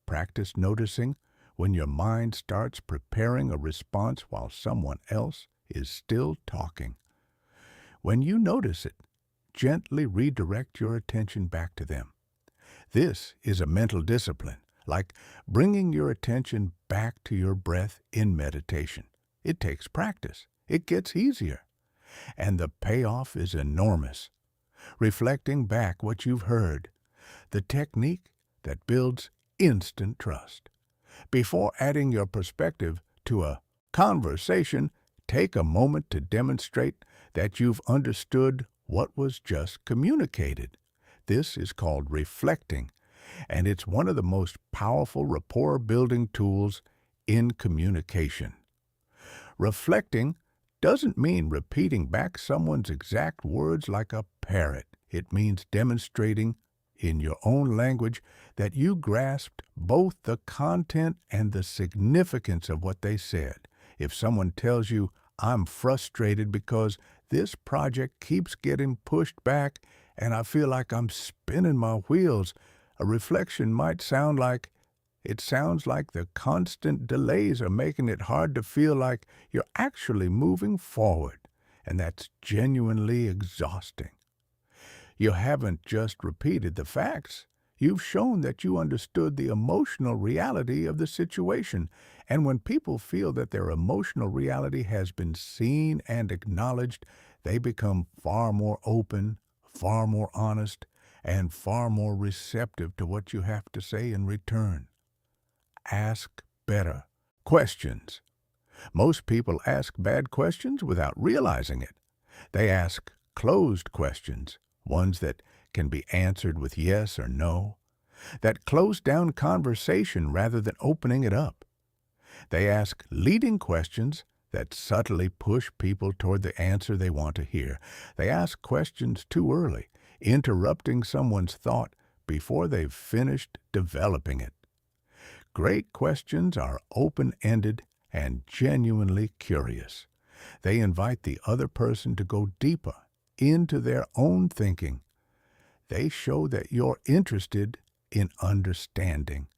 Practice noticing when your mind starts preparing a response while someone else is still talking. When you notice it, gently redirect your attention back to them. This is a mental discipline, like bringing your attention back to your breath in meditation. It takes practice. It gets easier. And the payoff is enormous. Reflecting back what you've heard, the technique that builds instant trust. Before adding your perspective to a conversation, take a moment to demonstrate that you've understood what was just communicated. This is called reflecting, and it's one of the most powerful rapport-building tools in communication. Reflecting doesn't mean repeating back someone's exact words like a parrot. It means demonstrating in your own language that you grasped both the content and the significance of what they said. If someone tells you, I'm frustrated because this project keeps getting pushed back and I feel like I'm spinning my wheels, a reflection might sound like, it sounds like the constant delays are making it hard to feel like you're actually moving forward, and that's genuinely exhausting. You haven't just repeated the facts. You've shown that you understood the emotional reality of the situation, and when people feel that their emotional reality has been seen and acknowledged, they become far more open, far more honest, and far more receptive to what you have to say in return. Ask better questions. Most people ask bad questions without realizing it. They ask closed questions, ones that can be answered with yes or no, that close down conversation rather than opening it up. They ask leading questions that subtly push people toward the answer they want to hear. They ask questions too early, interrupting someone's thought before they've finished developing it. Great questions are open-ended and genuinely curious. They invite the other person to go deeper into their own thinking. They show that you're interested in understanding,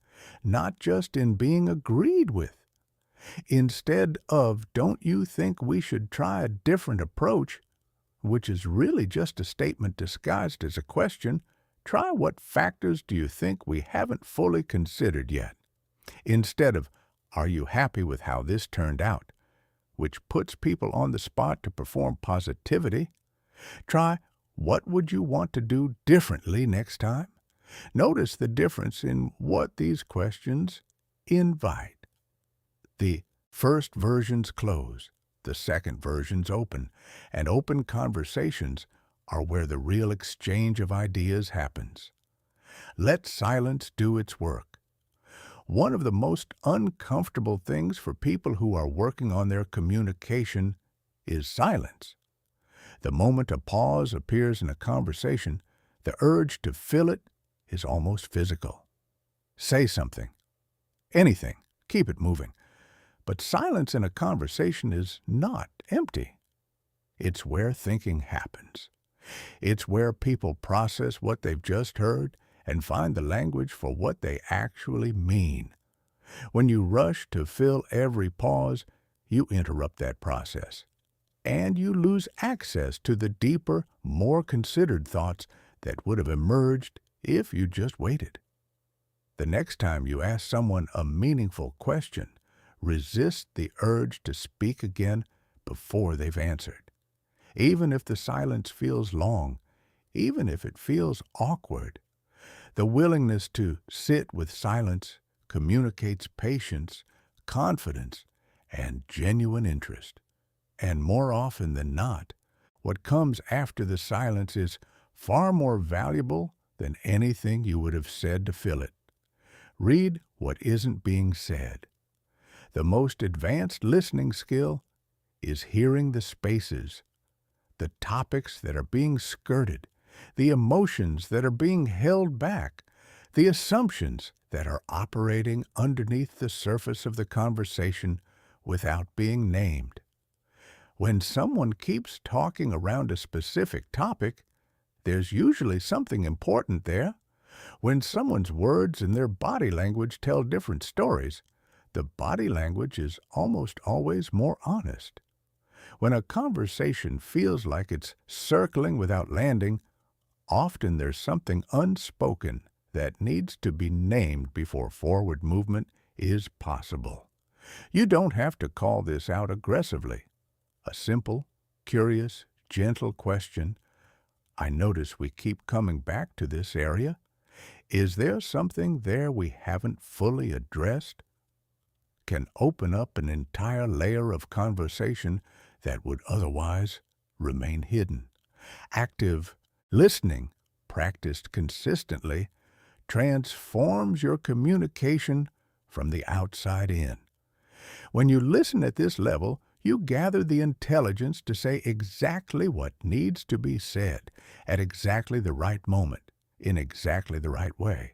not just in being agreed with. Instead of, don't you think we should try a different approach, which is really just a statement disguised as a question, try what factors do you think we haven't fully considered yet. Instead of, are you happy with how this turned out, which puts people on the spot to perform positivity, try, what would you want to do differently next time? Notice the difference in what these questions invite. The first versions close, the second versions open, and open conversations are where the real exchange of ideas happens. Let silence do its work. One of the most uncomfortable things for people who are working on their communication is silence. The moment a pause appears in a conversation, the urge to fill it is almost physical. Say something. Anything. Keep it moving. But silence in a conversation is not empty. It's where thinking happens. It's where people process what they've just heard and find the language for what they actually mean. When you rush to fill every pause, you interrupt that process, and you lose access to the deeper, more considered thoughts that would have emerged if you just waited. The next time you ask someone a meaningful question, resist the urge to speak again before they've answered. Even if the silence feels long, even if it feels awkward, the willingness to sit with silence communicates patience, confidence, and genuine interest. And more often than not, what comes after the silence is far more valuable than anything you would have said to fill it. Read what isn't being said. The most advanced listening skill is hearing the spaces, the topics that are being skirted, the emotions that are being held back, the assumptions that are operating underneath the surface of the conversation without being named. When someone keeps talking around a specific topic, there's usually something important there. When someone's words and their body language tell different stories, the body language is almost always more honest. When a conversation feels like it's circling without landing, often there's something unspoken that needs to be named before forward movement is possible. You don't have to call this out aggressively. A simple, curious, gentle question, I notice we keep coming back to this area. Is there something there we haven't fully addressed? Can open up an entire layer of conversation that would otherwise remain hidden. Active listening, practiced consistently, transforms your communication from the outside in. When you listen at this level, you gather the intelligence to say exactly what needs to be said at exactly the right moment, in exactly the right way.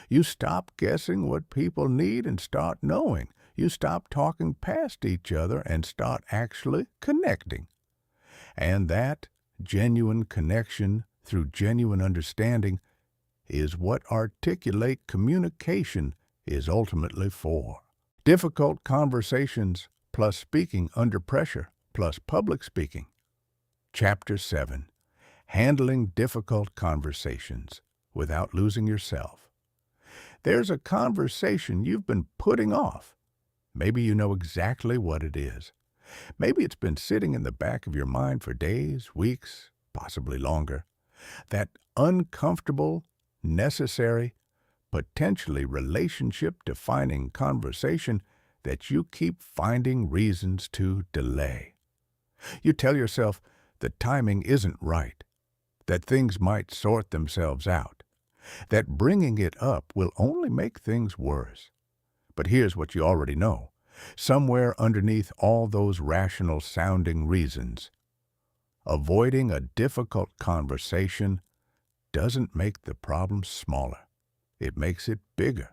You stop guessing what people need and start knowing. You stop talking past each other and start actually connecting. And that genuine connection through genuine understanding is what articulate communication is ultimately for. Difficult conversations plus speaking under pressure plus public speaking. Chapter 7. Handling difficult conversations without losing yourself. There's a conversation you've been putting off. Maybe you know exactly what it is. Maybe it's been sitting in the back of your mind for days, weeks, possibly longer. That uncomfortable, necessary, potentially relationship-defining conversation that you keep finding reasons to delay. You tell yourself the timing isn't right, that things might sort themselves out, that bringing it up will only make things worse. But here's what you already know. Somewhere underneath all those rational-sounding reasons, avoiding a difficult conversation doesn't make the problem smaller. It makes it bigger.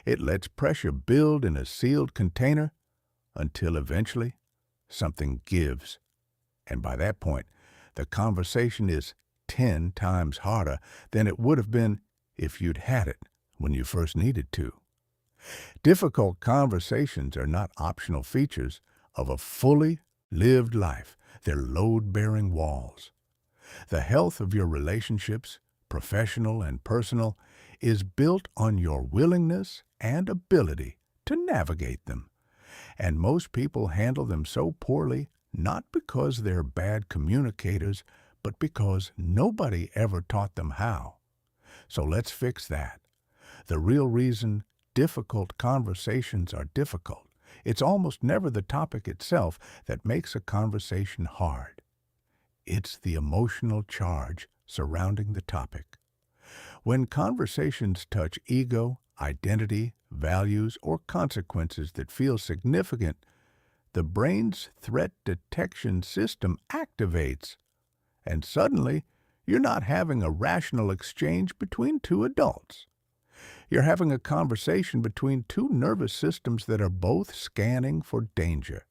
It lets pressure build in a sealed container until eventually something gives. And by that point, the conversation is 10 times harder than it would have been if you'd had it when you first needed to. Difficult conversations are not optional features of a fully lived life. They're load-bearing walls. The health of your relationships, professional and personal, is built on your willingness and ability to navigate them. And most people handle them so poorly, not because they're bad communicators, but because nobody ever taught them how. So let's fix that. The real reason difficult conversations are difficult, it's almost never the topic itself that makes a conversation hard. It's the emotional charge surrounding the topic. When conversations touch ego, identity, values, or consequences that feel significant, the brain's threat detection system activates, and suddenly you're not having a rational exchange between two adults. You're having a conversation between two nervous systems that are both scanning for danger.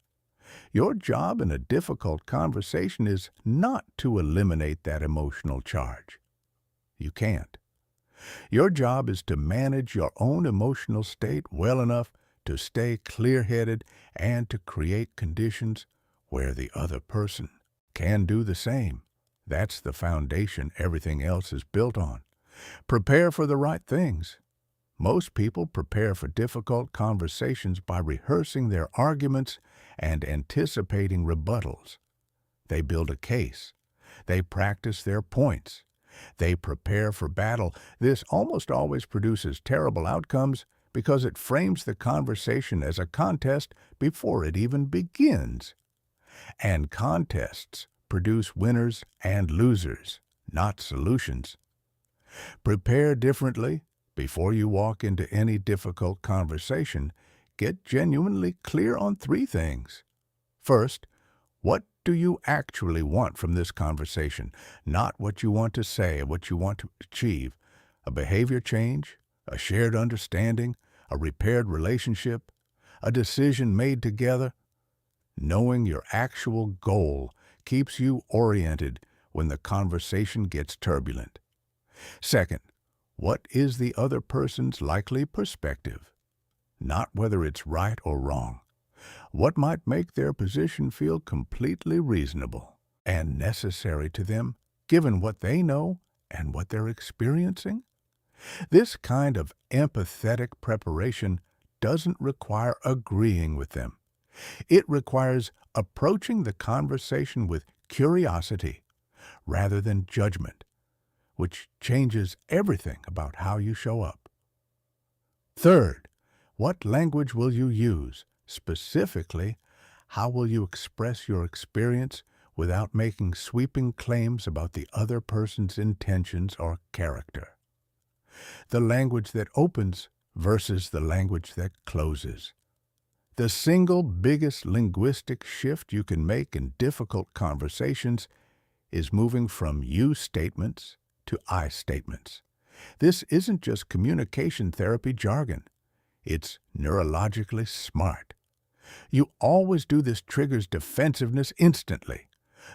Your job in a difficult conversation is not to eliminate that emotional charge. You can't. Your job is to manage your own emotional state well enough to stay clear-headed and to create conditions where the other person can do the same. That's the foundation everything else is built on. Prepare for the right things. Most people prepare for difficult conversations by rehearsing their arguments and anticipating rebuttals. They build a case. They practice their points. They prepare for battle. This almost always produces terrible outcomes because it frames the conversation as a contest before it even begins. And contests produce winners and losers, not solutions. Prepare differently. Before you walk into any difficult conversation, get genuinely clear on 3 things. First, what do you actually want from this conversation? Not what you want to say or what you want to achieve. A behavior change, a shared understanding, a repaired relationship, a decision made together. Knowing your actual goal keeps you oriented when the conversation gets turbulent. Second, what is the other person's likely perspective? Not whether it's right or wrong. What might make their position feel completely reasonable and necessary to them, given what they know and what they're experiencing? This kind of empathetic preparation doesn't require agreeing with them. It requires approaching the conversation with curiosity rather than judgment, which changes everything about how you show up. Third, what language will you use? Specifically, how will you express your experience without making sweeping claims about the other person's intentions or character? The language that opens versus the language that closes. The single biggest linguistic shift you can make in difficult conversations is moving from you statements to I statements. This isn't just communication therapy jargon. It's neurologically smart. You always do this triggers defensiveness instantly.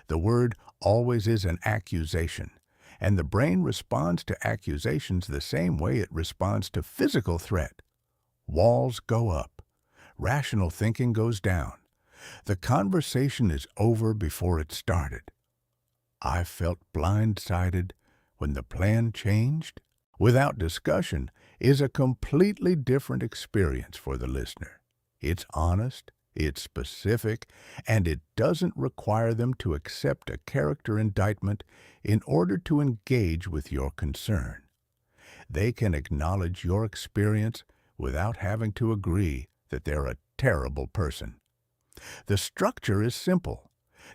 The word always is an accusation, and the brain responds to accusations the same way it responds to physical threat. Walls go up. Rational thinking goes down. The conversation is over before it started. I felt blindsided when the plan changed. Without discussion is a completely different experience for the listener. It's honest, it's specific, and it doesn't require them to accept a character indictment in order to engage with your concern. They can acknowledge your experience without having to agree that they're a terrible person. The structure is simple.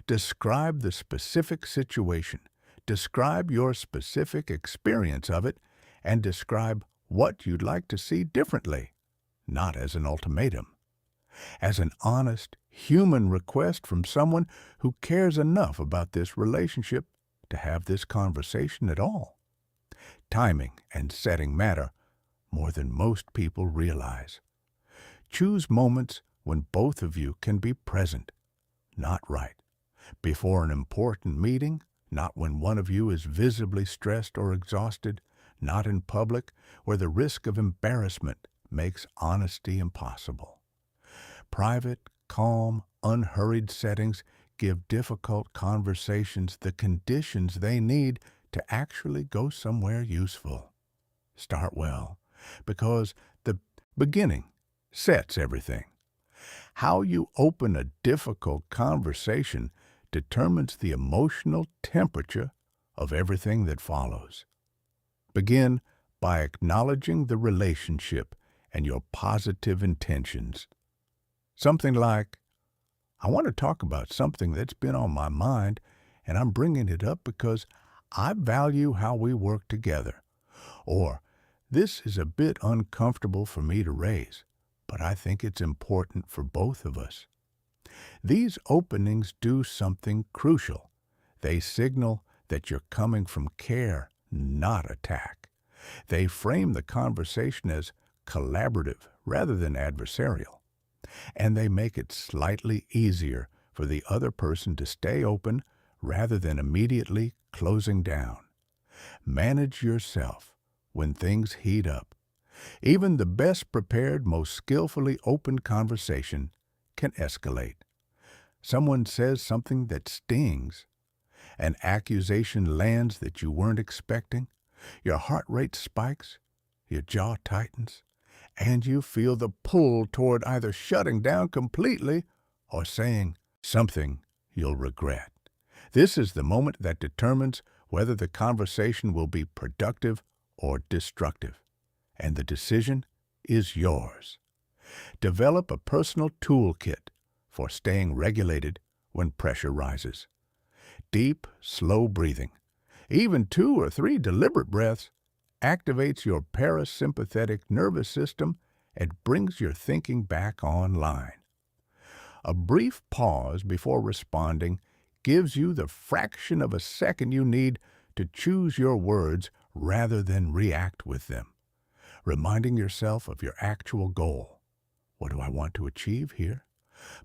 Describe the specific situation, describe your specific experience of it, and describe what you'd like to see differently, not as an ultimatum. As an honest, human request from someone who cares enough about this relationship to have this conversation at all. Timing and setting matter more than most people realize. Choose moments when both of you can be present, not right. Before an important meeting, not when one of you is visibly stressed or exhausted, not in public where the risk of embarrassment makes honesty impossible. Private, calm, unhurried settings give difficult conversations the conditions they need to actually go somewhere useful. Start well, because the beginning sets everything. How you open a difficult conversation determines the emotional temperature of everything that follows. Begin by acknowledging the relationship and your positive intentions. Something like, I want to talk about something that's been on my mind, and I'm bringing it up because I value how we work together. Or, this is a bit uncomfortable for me to raise, but I think it's important for both of us. These openings do something crucial. They signal that you're coming from care, not attack. They frame the conversation as collaborative rather than adversarial. and they make it slightly easier for the other person to stay open rather than immediately closing down. Manage yourself when things heat up. Even the best prepared, most skillfully open conversation can escalate. Someone says something that stings. An accusation lands that you weren't expecting. Your heart rate spikes, your jaw tightens, and you feel the pull toward either shutting down completely or saying something you'll regret. This is the moment that determines whether the conversation will be productive or destructive, and the decision is yours. Develop a personal toolkit for staying regulated when pressure rises. Deep, slow breathing, even 2 or 3 deliberate breaths, activates your parasympathetic nervous system and brings your thinking back online. A brief pause before responding gives you the fraction of a second you need to choose your words rather than react with them, reminding yourself of your actual goal. What do I want to achieve here?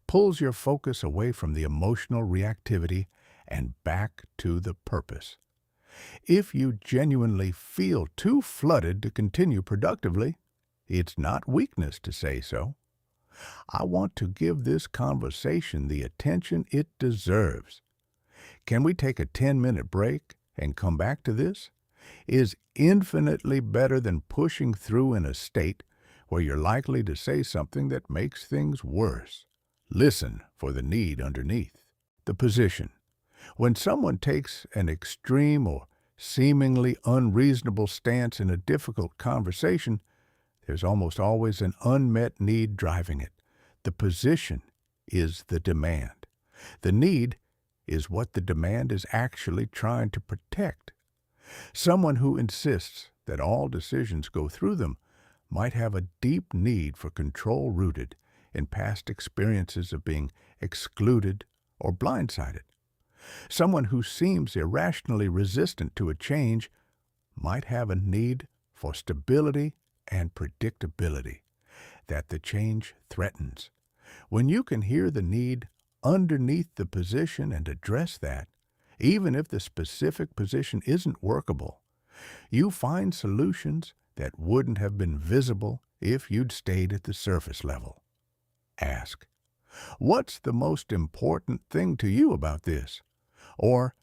Pulls your focus away from the emotional reactivity and back to the purpose. If you genuinely feel too flooded to continue productively, it's not weakness to say so. I want to give this conversation the attention it deserves. Can we take a 10-minute break and come back to this? Is infinitely better than pushing through in a state where you're likely to say something that makes things worse. Listen for the need underneath. The position. When someone takes an extreme or seemingly unreasonable stance in a difficult conversation, there's almost always an unmet need driving it. The position is the demand. The need is what the demand is actually trying to protect. Someone who insists that all decisions go through them might have a deep need for control rooted in past experiences of being excluded or blindsided. Someone who seems irrationally resistant to a change might have a need for stability and predictability that the change threatens. When you can hear the need underneath the position and address that, even if the specific position isn't workable, you find solutions that wouldn't have been visible if you'd stayed at the surface level. Ask, what's the most important thing to you about this? Or,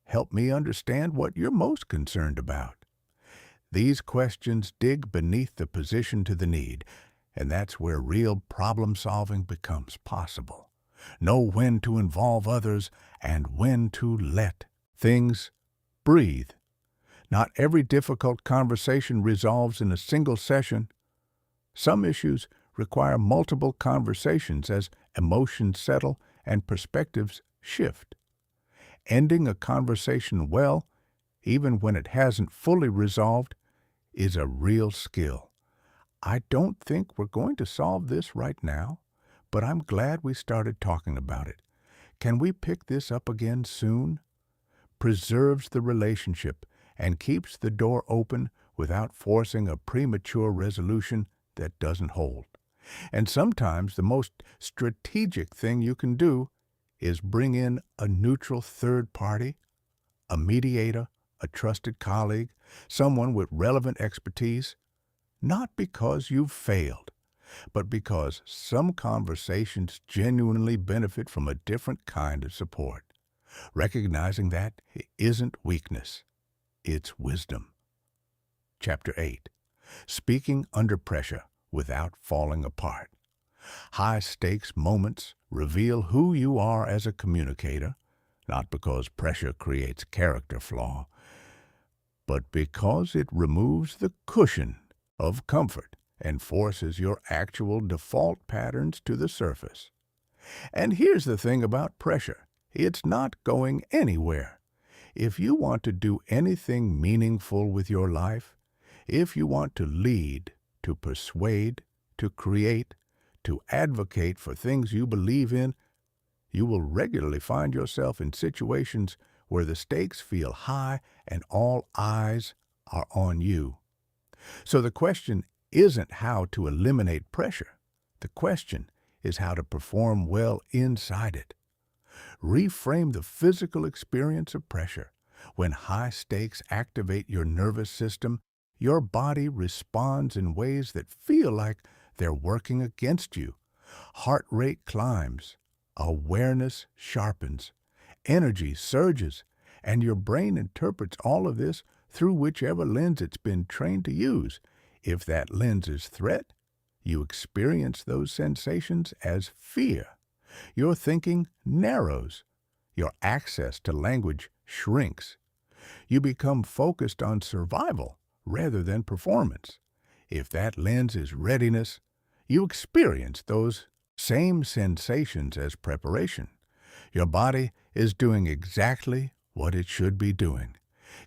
help me understand what you're most concerned about. These questions dig beneath the position to the need, and that's where real problem-solving becomes possible. Know when to involve others and when to let things breathe. Not every difficult conversation resolves in a single session. Some issues require multiple conversations as emotions settle and perspectives shift. Ending a conversation well, even when it hasn't fully resolved, is a real skill. I don't think we're going to solve this right now, but I'm glad we started talking about it. Can we pick this up again soon? Preserves the relationship and keeps the door open without forcing a premature resolution that doesn't hold. And sometimes the most strategic thing you can do is bring in a neutral third party, a mediator, a trusted colleague, someone with relevant expertise, not because you've failed, but because some conversations genuinely benefit from a different kind of support. Recognizing that isn't weakness, it's wisdom. Chapter 8. Speaking under pressure without falling apart. High-stakes moments reveal who you are as a communicator, not because pressure creates character flaw, but because it removes the cushion of comfort and forces your actual default patterns to the surface. And here's the thing about pressure. It's not going anywhere. If you want to do anything meaningful with your life, if you want to lead, to persuade, to create, to advocate for things you believe in, you will regularly find yourself in situations where the stakes feel high and all eyes are on you. So the question isn't how to eliminate pressure. The question is how to perform well inside it. Reframe the physical experience of pressure. When high stakes activate your nervous system, your body responds in ways that feel like they're working against you. Heart rate climbs, awareness sharpens, energy surges, and your brain interprets all of this through whichever lens it's been trained to use. If that lens is threat, you experience those sensations as fear. Your thinking narrows. Your access to language shrinks. You become focused on survival rather than performance. If that lens is readiness, you experience those same sensations as preparation. Your body is doing exactly what it should be doing,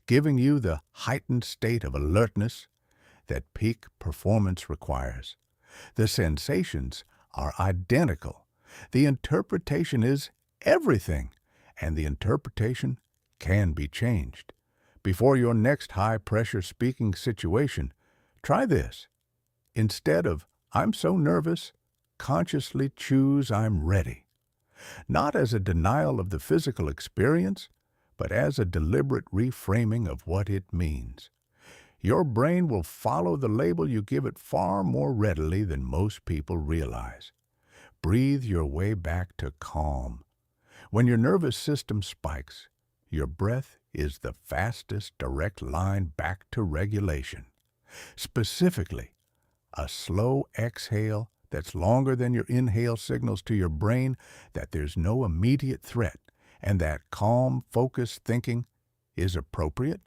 giving you the heightened state of alertness that peak performance requires. The sensations are identical. The interpretation is everything, and the interpretation can be changed. Before your next high-pressure speaking situation, try this. Instead of, "I'm so nervous," consciously choose, "I'm ready." Not as a denial of the physical experience, but as a deliberate reframing of what it means. Your brain will follow the label you give it far more readily than most people realize. Breathe your way back to calm. When your nervous system spikes, your breath is the fastest direct line back to regulation. Specifically, a slow exhale that's longer than your inhale signals to your brain that there's no immediate threat and that calm, focused thinking is appropriate.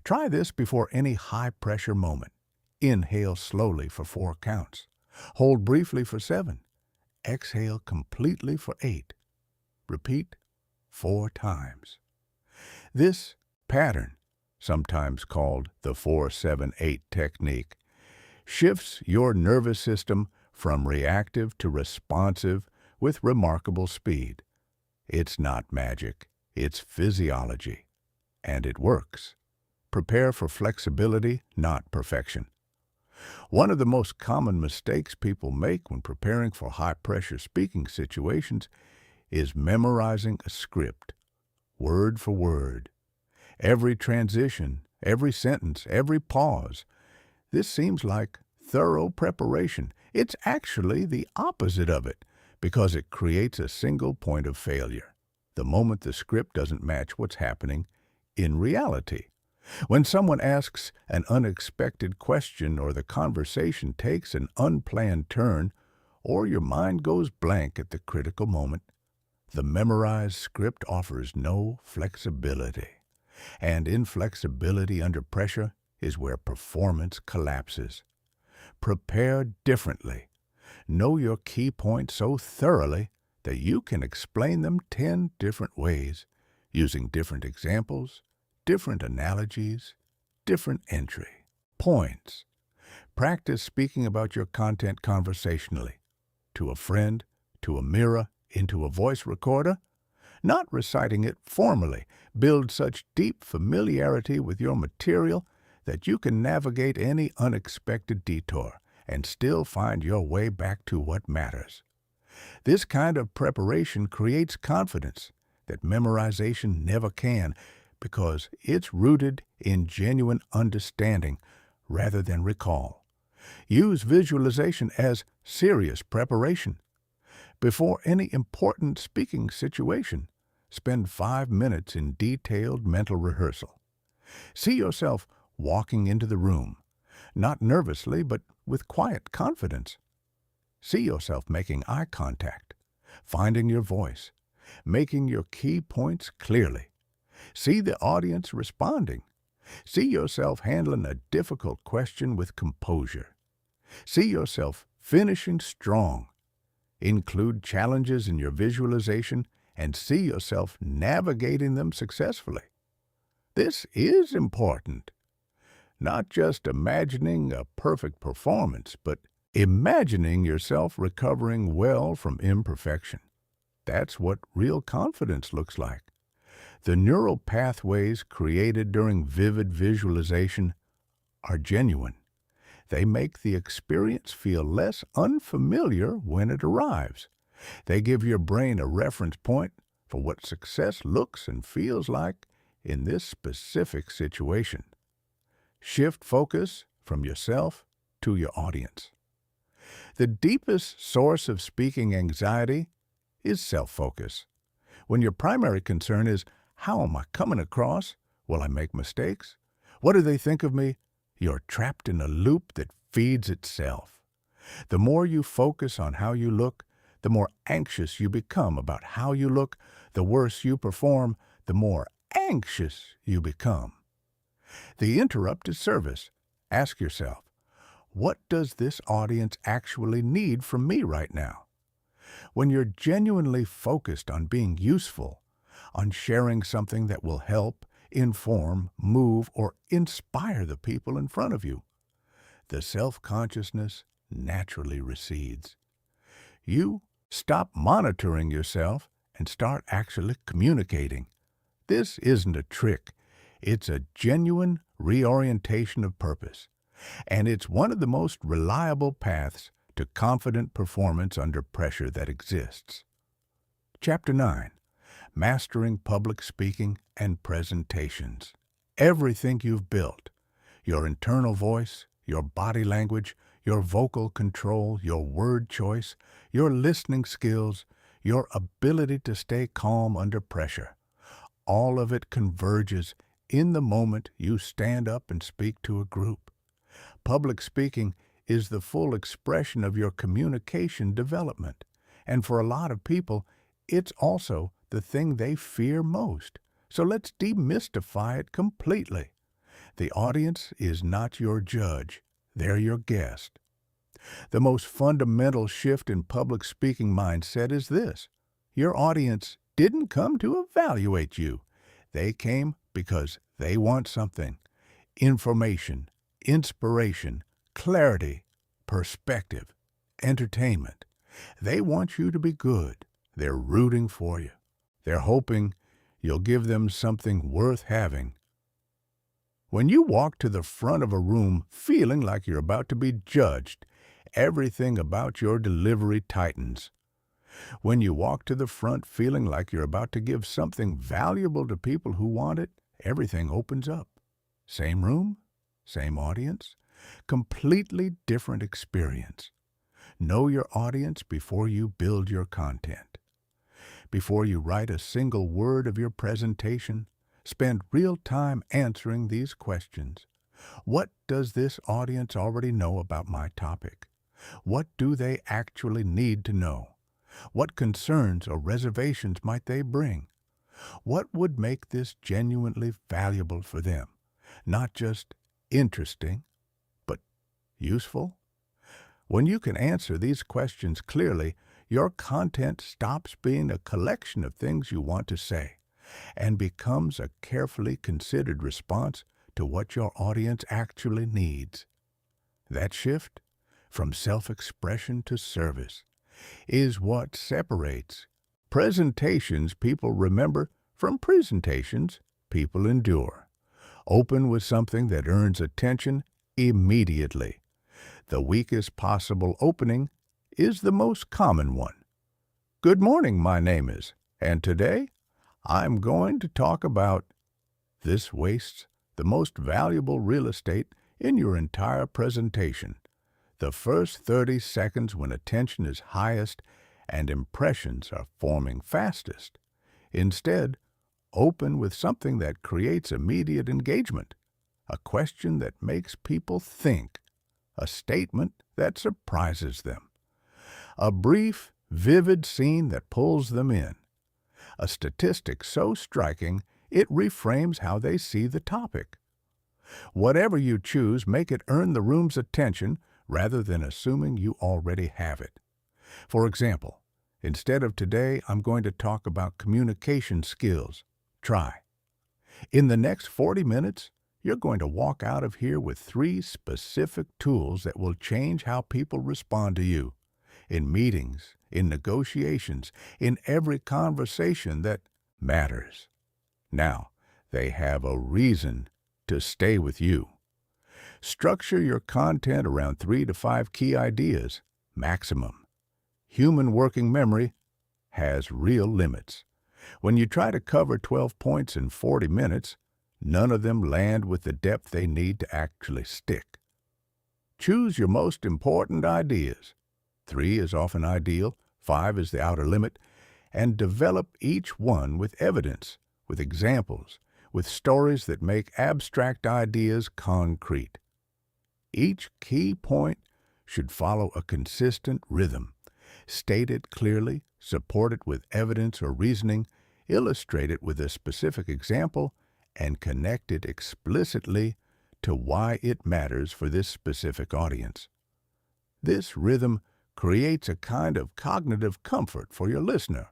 Try this before any high-pressure moment. Inhale slowly for 4 counts. Hold briefly for 7. Exhale completely for 8. Repeat 4 times. This pattern, sometimes called the 4-7-8 technique, shifts your nervous system from reactive to responsive with remarkable speed. It's not magic, it's physiology, and it works. Prepare for flexibility, not perfection. One of the most common mistakes people make when preparing for high-pressure speaking situations is memorizing a script, word for word. Every transition, every sentence, every pause. This seems like thorough preparation. It's actually the opposite of it, because it creates a single point of failure, the moment the script doesn't match what's happening in reality. When someone asks an unexpected question or the conversation takes an unplanned turn or your mind goes blank at the critical moment, the memorized script offers no flexibility. And inflexibility under pressure is where performance collapses. Prepare differently. Know your key points so thoroughly that you can explain them 10 different ways, using different examples, different analogies, different entry points. Practice speaking about your content conversationally, to a friend, to a mirror, into a voice recorder, not reciting it formally. Build such deep familiarity with your material that you can navigate any unexpected detour and still find your way back to what matters. This kind of preparation creates confidence that memorization never can, because it's rooted in genuine understanding rather than recall. Use visualization as serious preparation. Before any important speaking situation, spend 5 minutes in detailed mental rehearsal. See yourself walking into the room, not nervously but with quiet confidence. See yourself making eye contact, finding your voice, making your key points clearly. See the audience responding. See yourself handling a difficult question with composure. See yourself finishing strong. Include challenges in your visualization and see yourself navigating them successfully. This is important. Not just imagining a perfect performance, but imagining yourself recovering well from imperfection. That's what real confidence looks like. The neural pathways created during vivid visualization are genuine. They make the experience feel less unfamiliar when it arrives. They give your brain a reference point for what success looks and feels like in this specific situation. Shift focus from yourself to your audience. The deepest source of speaking anxiety is self-focus. When your primary concern is, how am I coming across? Will I make mistakes? What do they think of me? You're trapped in a loop that feeds itself. The more you focus on how you look, the more anxious you become about how you look. The worse you perform, the more anxious you become. The interrupted service. Ask yourself, what does this audience actually need from me right now? When you're genuinely focused on being useful, on sharing something that will help, inform, move, or inspire the people in front of you, the self-consciousness naturally recedes. You stop monitoring yourself and start actually communicating. This isn't a trick. It's a genuine reorientation of purpose, and it's one of the most reliable paths to confident performance under pressure that exists. Chapter 9. Mastering Public Speaking and Presentations. Everything you've built, your internal voice, your body language, your vocal control, your word choice, your listening skills, your ability to stay calm under pressure, all of it converges in the moment you stand up and speak to a group. Public speaking is the full expression of your communication development, and for a lot of people, it's also the thing they fear most. So let's demystify it completely. The audience is not your judge. They're your guest. The most fundamental shift in public speaking mindset is this. Your audience didn't come to evaluate you. They came because they want something. Information, inspiration, clarity, perspective, entertainment. They want you to be good. They're rooting for you. They're hoping you'll give them something worth having. When you walk to the front of a room feeling like you're about to be judged, everything about your delivery tightens. When you walk to the front feeling like you're about to give something valuable to people who want it, everything opens up. Same room, same audience, completely different experience. Know your audience before you build your content. Before you write a single word of your presentation, spend real time answering these questions. What does this audience already know about my topic? What do they actually need to know? What concerns or reservations might they bring? What would make this genuinely valuable for them? Not just interesting, but useful? When you can answer these questions clearly, your content stops being a collection of things you want to say and becomes a carefully considered response to what your audience actually needs. That shift from self-expression to service is what separates presentations people remember from presentations people endure. Open with something that earns attention immediately. The weakest possible opening is the most common one. Good morning, my name is, and today I'm going to talk about. This wastes the most valuable real estate in your entire presentation. The first 30 seconds when attention is highest and impressions are forming fastest. Instead, open with something that creates immediate engagement, a question that makes people think, a statement that surprises them, a brief, vivid scene that pulls them in, a statistic so striking it reframes how they see the topic. Whatever you choose, make it earn the room's attention rather than assuming you already have it. For example, instead of today, I'm going to talk about communication skills. Try. In the next 40 minutes, you're going to walk out of here with 3 specific tools that will change how people respond to you. In meetings, in negotiations, in every conversation that matters. Now, they have a reason to stay with you. Structure your content around 3 to 5 key ideas, maximum. Human working memory has real limits. When you try to cover 12 points in 40 minutes, none of them land with the depth they need to actually stick. Choose your most important ideas. 3 is often ideal, 5 is the outer limit, and develop each one with evidence, with examples, with stories that make abstract ideas concrete. Each key point should follow a consistent rhythm. State it clearly, support it with evidence or reasoning, illustrate it with a specific example, and connect it explicitly to why it matters for this specific audience. This rhythm creates a kind of cognitive comfort for your listener.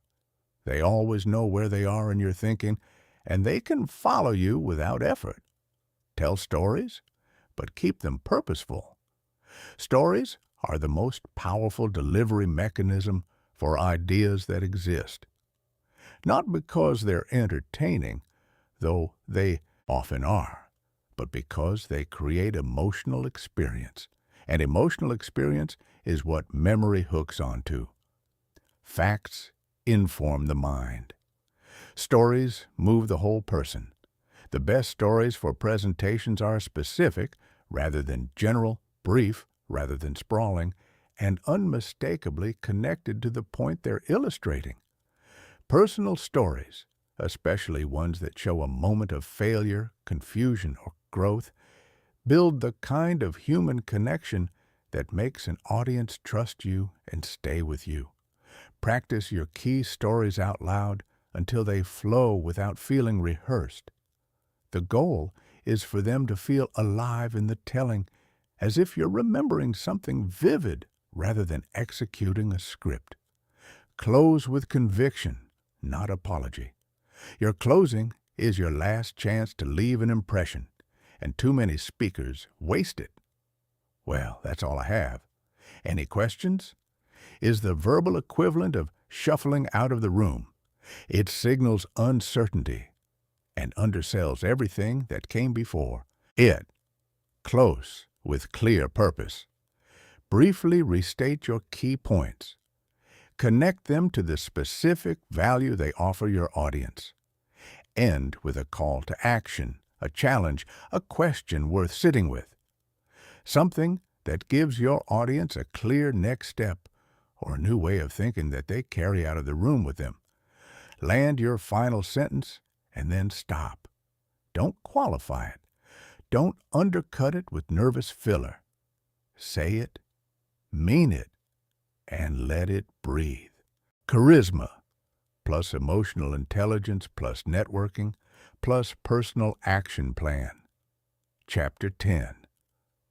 They always know where they are in your thinking, and they can follow you without effort. Tell stories, but keep them purposeful. Stories are the most powerful delivery mechanism for ideas that exist. Not because they're entertaining, though they often are, but because they create emotional experience. And emotional experience is what memory hooks onto. Facts inform the mind. Stories move the whole person. The best stories for presentations are specific rather than general, brief rather than sprawling, and unmistakably connected to the point they're illustrating. Personal stories, especially ones that show a moment of failure, confusion, or growth, build the kind of human connection that makes an audience trust you and stay with you. Practice your key stories out loud until they flow without feeling rehearsed. The goal is for them to feel alive in the telling, as if you're remembering something vivid rather than executing a script. Close with conviction, not apology. Your closing is your last chance to leave an impression, and too many speakers waste it. Well, that's all I have. Any questions? Is the verbal equivalent of shuffling out of the room. It signals uncertainty and undersells everything that came before it. Close with clear purpose. Briefly restate your key points. Connect them to the specific value they offer your audience. End with a call to action, a challenge, a question worth sitting with. Something that gives your audience a clear next step or a new way of thinking that they carry out of the room with them. Land your final sentence and then stop. Don't qualify it. Don't undercut it with nervous filler. Say it, mean it, and let it breathe. Charisma, plus emotional intelligence, plus networking, plus personal action plan. Chapter 10.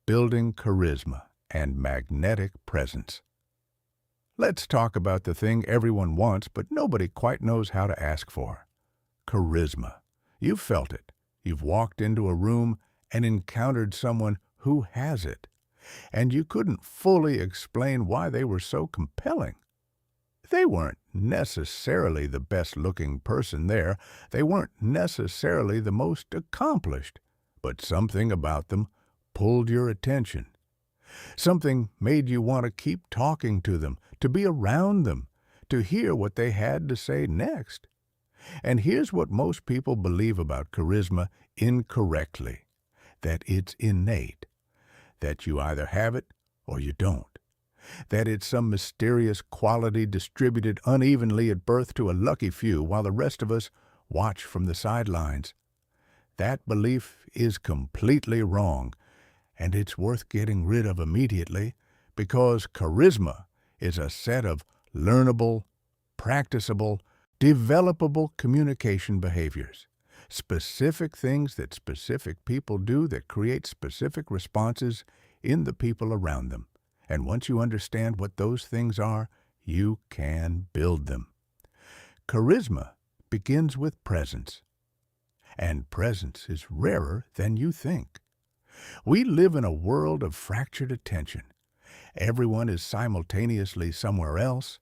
Building Charisma and Magnetic Presence. Let's talk about the thing everyone wants, but nobody quite knows how to ask for. Charisma. You've felt it. You've walked into a room and encountered someone who has it, and you couldn't fully explain why they were so compelling. They weren't necessarily the best-looking person there. They weren't necessarily the most accomplished, but something about them pulled your attention. Something made you want to keep talking to them, to be around them, to hear what they had to say next. And here's what most people believe about charisma incorrectly, that it's innate, that you either have it or you don't, that it's some mysterious quality distributed unevenly at birth to a lucky few while the rest of us watch from the sidelines. That belief is completely wrong, and it's worth getting rid of immediately, because charisma is a set of learnable, practicable, developable communication behaviors, specific things that specific people do that create specific responses in the people around them. And once you understand what those things are, you can build them. Charisma begins with presence, and presence is rarer than you think. We live in a world of fractured attention. Everyone is simultaneously somewhere else,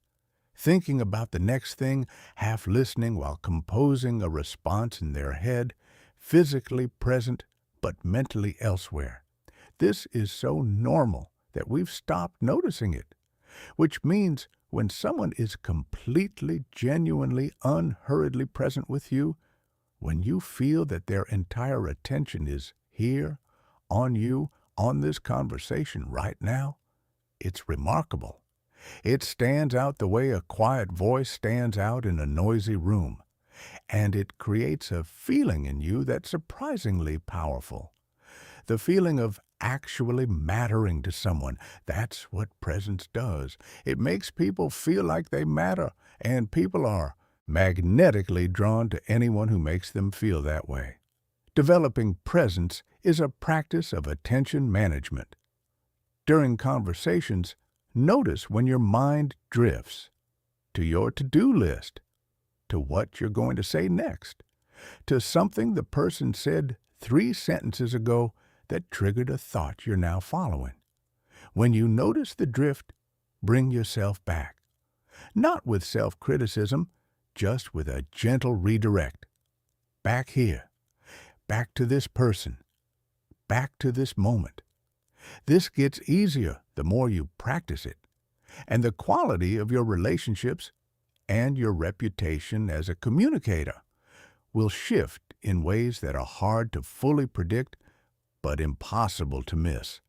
thinking about the next thing, half listening while composing a response in their head, physically present but mentally elsewhere. This is so normal that we've stopped noticing it, which means when someone is completely, genuinely, unhurriedly present with you, when you feel that their entire attention is here, on you, on this conversation right now, it's remarkable. It stands out the way a quiet voice stands out in a noisy room, and it creates a feeling in you that's surprisingly powerful. The feeling of actually mattering to someone. That's what presence does. It makes people feel like they matter, and people are magnetically drawn to anyone who makes them feel that way. Developing presence is a practice of attention management. During conversations, notice when your mind drifts to your to-do list, to what you're going to say next, to something the person said 3 sentences ago that triggered a thought you're now following. When you notice the drift, bring yourself back. Not with self-criticism, just with a gentle redirect. Back here. Back to this person. Back to this moment. This gets easier the more you practice it, and the quality of your relationships and your reputation as a communicator will shift in ways that are hard to fully predict but impossible to miss.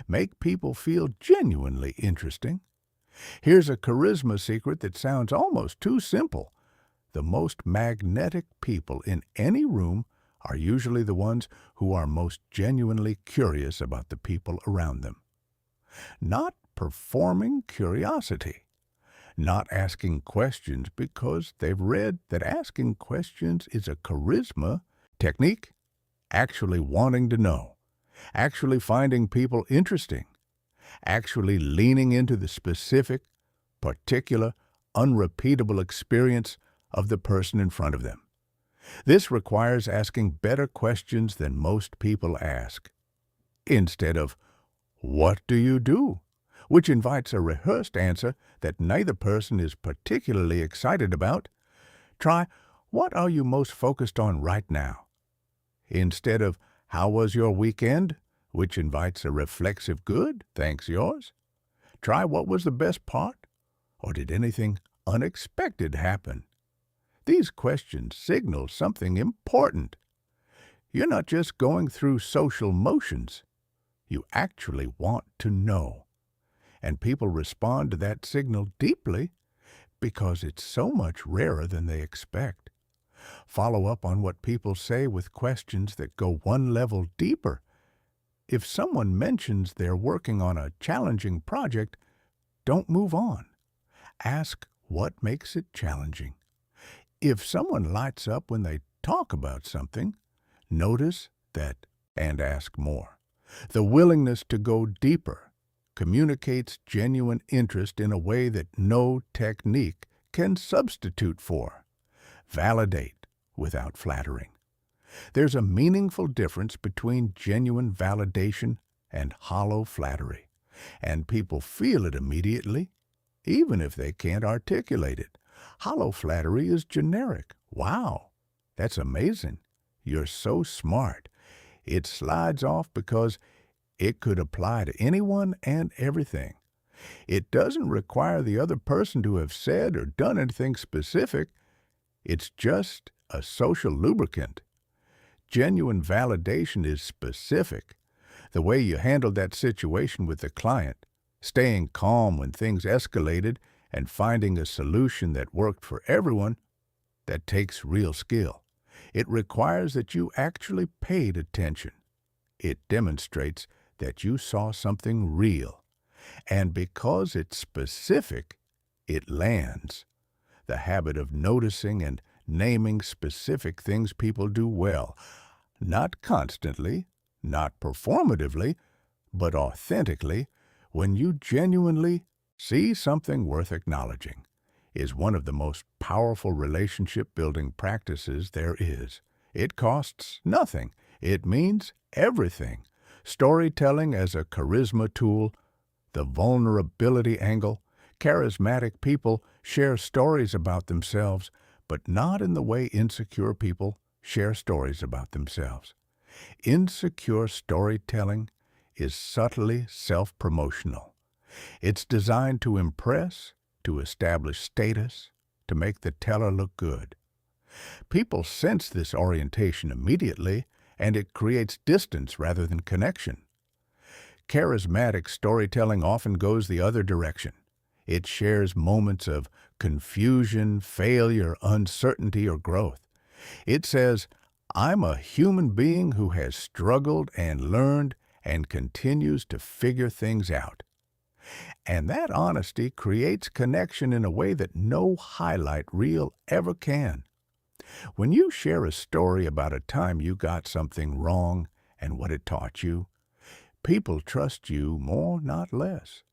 Make people feel genuinely interesting. Here's a charisma secret that sounds almost too simple. The most magnetic people in any room are usually the ones who are most genuinely curious about the people around them. Not performing curiosity. Not asking questions because they've read that asking questions is a charisma technique. Actually wanting to know. Actually finding people interesting. Actually leaning into the specific, particular, unrepeatable experience of the person in front of them. This requires asking better questions than most people ask. Instead of, "What do you do?" which invites a rehearsed answer that neither person is particularly excited about, try, "What are you most focused on right now?" Instead of, "How was your weekend?" which invites a reflexive "Good, thanks, yours." Try, "What was the best part?" Or did anything unexpected happen? These questions signal something important. You're not just going through social motions. You actually want to know. And people respond to that signal deeply because it's so much rarer than they expect. Follow up on what people say with questions that go one level deeper. If someone mentions they're working on a challenging project, don't move on. Ask what makes it challenging. If someone lights up when they talk about something, notice that and ask more. The willingness to go deeper communicates genuine interest in a way that no technique can substitute for. Validate without flattering. There's a meaningful difference between genuine validation and hollow flattery, and people feel it immediately, even if they can't articulate it. Hollow flattery is generic. "Wow, that's amazing. You're so smart." It slides off because it could apply to anyone and everything. It doesn't require the other person to have said or done anything specific. It's just a social lubricant. Genuine validation is specific. The way you handled that situation with the client, staying calm when things escalated, and finding a solution that worked for everyone, that takes real skill. It requires that you actually paid attention. It demonstrates that you saw something real. And because it's specific, it lands. The habit of noticing and naming specific things people do well, not constantly, not performatively, but authentically, when you genuinely see something worth acknowledging, is one of the most powerful relationship-building practices there is. It costs nothing. It means everything. Storytelling as a charisma tool, the vulnerability angle. Charismatic people share stories about themselves, but not in the way insecure people share stories about themselves. Insecure storytelling is subtly self-promotional. It's designed to impress, to establish status, to make the teller look good. People sense this orientation immediately, and it creates distance rather than connection. Charismatic storytelling often goes the other direction. It shares moments of confusion, failure, uncertainty, or growth. It says, "I'm a human being who has struggled and learned and continues to figure things out." And that honesty creates connection in a way that no highlight reel ever can. When you share a story about a time you got something wrong and what it taught you, people trust you more, not less.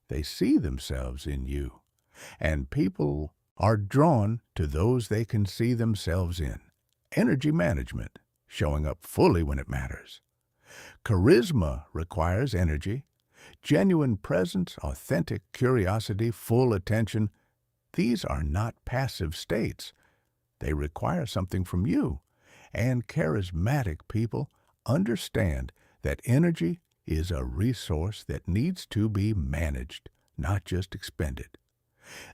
They see themselves in you, and people are drawn to those they can see themselves in. Energy management, showing up fully when it matters. Charisma requires energy, genuine presence, authentic curiosity, full attention. These are not passive states. They require something from you. And charismatic people understand that energy is a resource that needs to be managed, not just expended.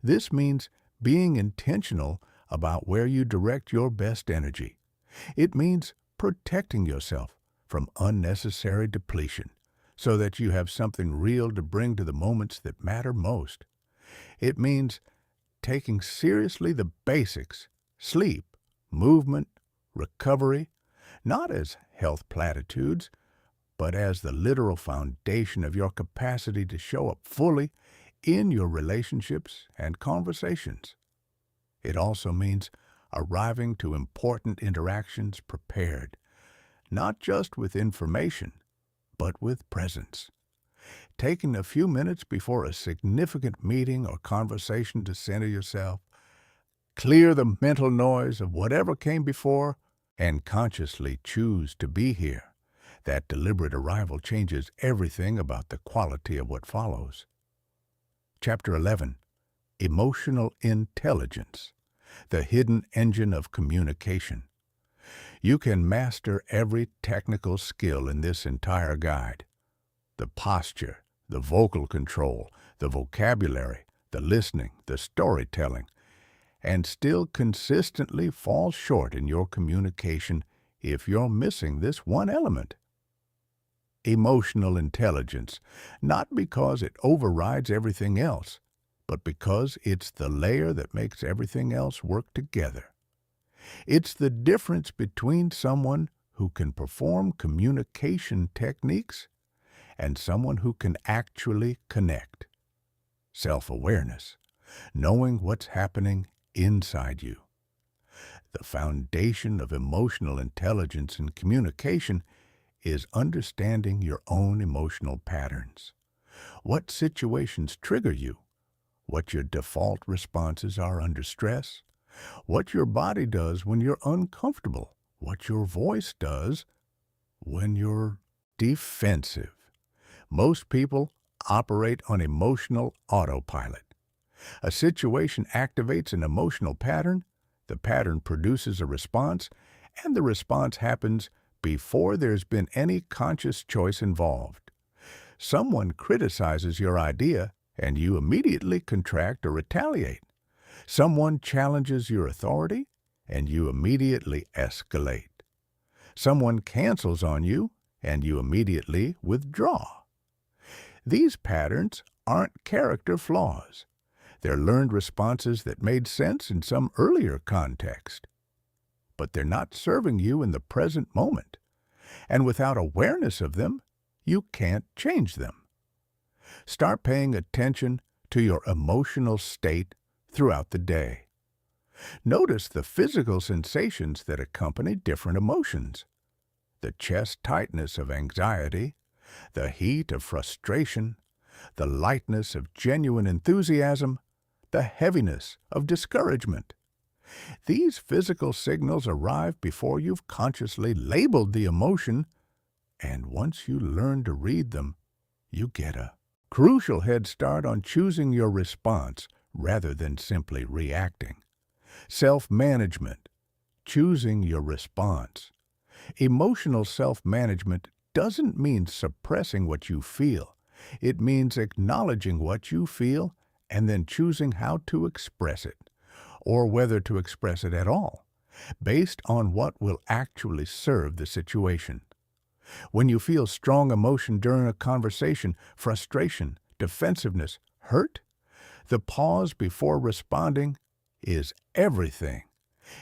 This means being intentional about where you direct your best energy. It means protecting yourself from unnecessary depletion so that you have something real to bring to the moments that matter most. It means taking seriously the basics, sleep, movement, recovery, not as health platitudes, but as the literal foundation of your capacity to show up fully in your relationships and conversations. It also means arriving to important interactions prepared, not just with information, but with presence. Taking a few minutes before a significant meeting or conversation to center yourself, clear the mental noise of whatever came before, and consciously choose to be here. That deliberate arrival changes everything about the quality of what follows. Chapter 11. Emotional Intelligence, the hidden engine of communication. You can master every technical skill in this entire guide. The posture, the vocal control, the vocabulary, the listening, the storytelling, and still consistently fall short in your communication if you're missing this one element. Emotional intelligence, not because it overrides everything else, but because it's the layer that makes everything else work together. It's the difference between someone who can perform communication techniques and someone who can actually connect. Self-awareness, knowing what's happening inside you. The foundation of emotional intelligence and communication is understanding your own emotional patterns. What situations trigger you, what your default responses are under stress, what your body does when you're uncomfortable, what your voice does when you're defensive. Most people operate on emotional autopilot. A situation activates an emotional pattern, the pattern produces a response, and the response happens before there's been any conscious choice involved. Someone criticizes your idea, and you immediately contract or retaliate. Someone challenges your authority, and you immediately escalate. Someone cancels on you, and you immediately withdraw. These patterns aren't character flaws. They're learned responses that made sense in some earlier context. But they're not serving you in the present moment. And without awareness of them, you can't change them. Start paying attention to your emotional state throughout the day. Notice the physical sensations that accompany different emotions. The chest tightness of anxiety, the heat of frustration, the lightness of genuine enthusiasm, the heaviness of discouragement. These physical signals arrive before you've consciously labeled the emotion, and once you learn to read them, you get a crucial head start on choosing your response rather than simply reacting. Self-management, choosing your response. Emotional self-management doesn't mean suppressing what you feel. It means acknowledging what you feel and then choosing how to express it, or whether to express it at all, based on what will actually serve the situation. When you feel strong emotion during a conversation, frustration, defensiveness, hurt, the pause before responding is everything.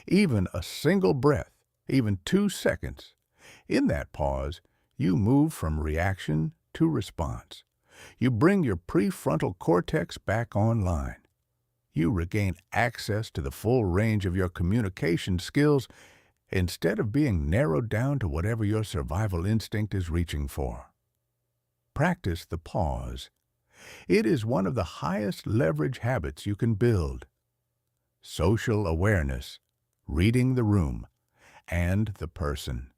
Even a single breath, even 2 seconds. In that pause, you move from reaction to response. You bring your prefrontal cortex back online. You regain access to the full range of your communication skills instead of being narrowed down to whatever your survival instinct is reaching for. Practice the pause. It is one of the highest leverage habits you can build. Social awareness, reading the room, and the person.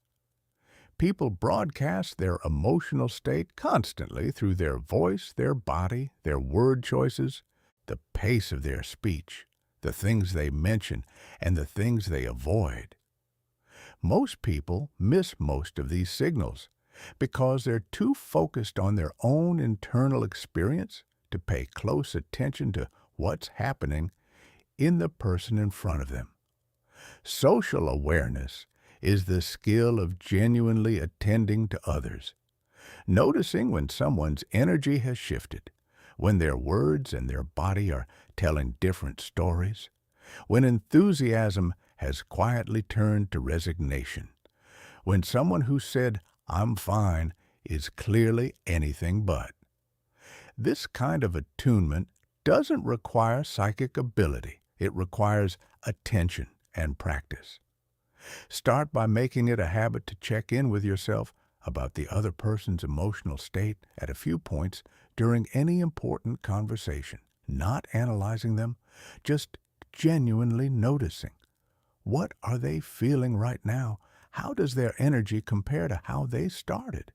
People broadcast their emotional state constantly through their voice, their body, their word choices, the pace of their speech, the things they mention, and the things they avoid. Most people miss most of these signals because they're too focused on their own internal experience to pay close attention to what's happening in the person in front of them. Social awareness is the skill of genuinely attending to others, noticing when someone's energy has shifted, when their words and their body are telling different stories, when enthusiasm has quietly turned to resignation, when someone who said, "I'm fine," is clearly anything but. This kind of attunement doesn't require psychic ability. It requires attention and practice. Start by making it a habit to check in with yourself about the other person's emotional state at a few points during any important conversation, not analyzing them, just genuinely noticing. What are they feeling right now? How does their energy compare to how they started?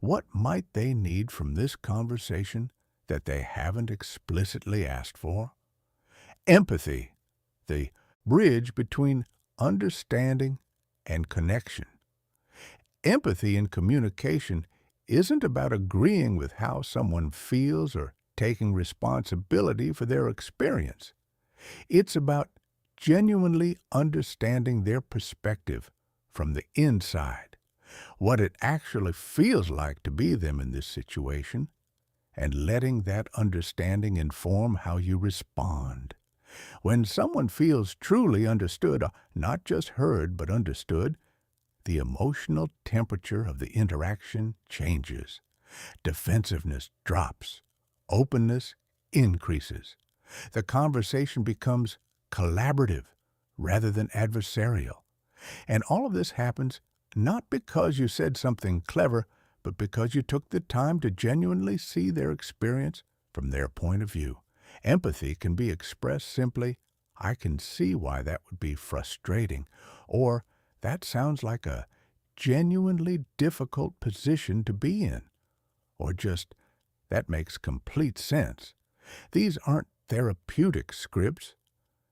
What might they need from this conversation that they haven't explicitly asked for? Empathy, the bridge between understanding and connection. Empathy in communication isn't about agreeing with how someone feels or taking responsibility for their experience. It's about genuinely understanding their perspective from the inside, what it actually feels like to be them in this situation, and letting that understanding inform how you respond. When someone feels truly understood, not just heard but understood, the emotional temperature of the interaction changes. Defensiveness drops. Openness increases. The conversation becomes collaborative rather than adversarial. And all of this happens not because you said something clever, but because you took the time to genuinely see their experience from their point of view. Empathy can be expressed simply, "I can see why that would be frustrating," or "that sounds like a genuinely difficult position to be in," or just, "that makes complete sense." These aren't therapeutic scripts.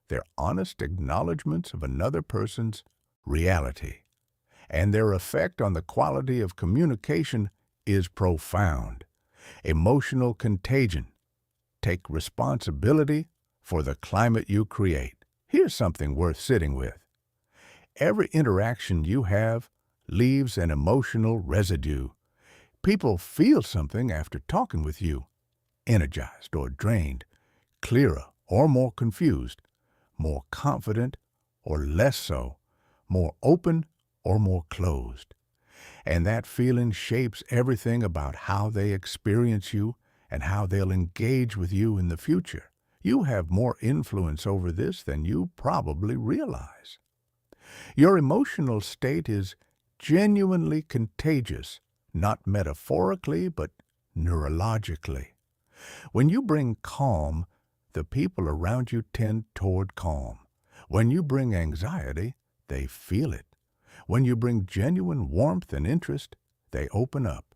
They're honest acknowledgments of another person's reality. And their effect on the quality of communication is profound. Emotional contagion. Take responsibility for the climate you create. Here's something worth sitting with. Every interaction you have leaves an emotional residue. People feel something after talking with you, energized or drained, clearer or more confused, more confident or less so, more open or more closed. And that feeling shapes everything about how they experience you and how they'll engage with you in the future. You have more influence over this than you probably realize. Your emotional state is genuinely contagious, not metaphorically, but neurologically. When you bring calm, the people around you tend toward calm. When you bring anxiety, they feel it. When you bring genuine warmth and interest, they open up.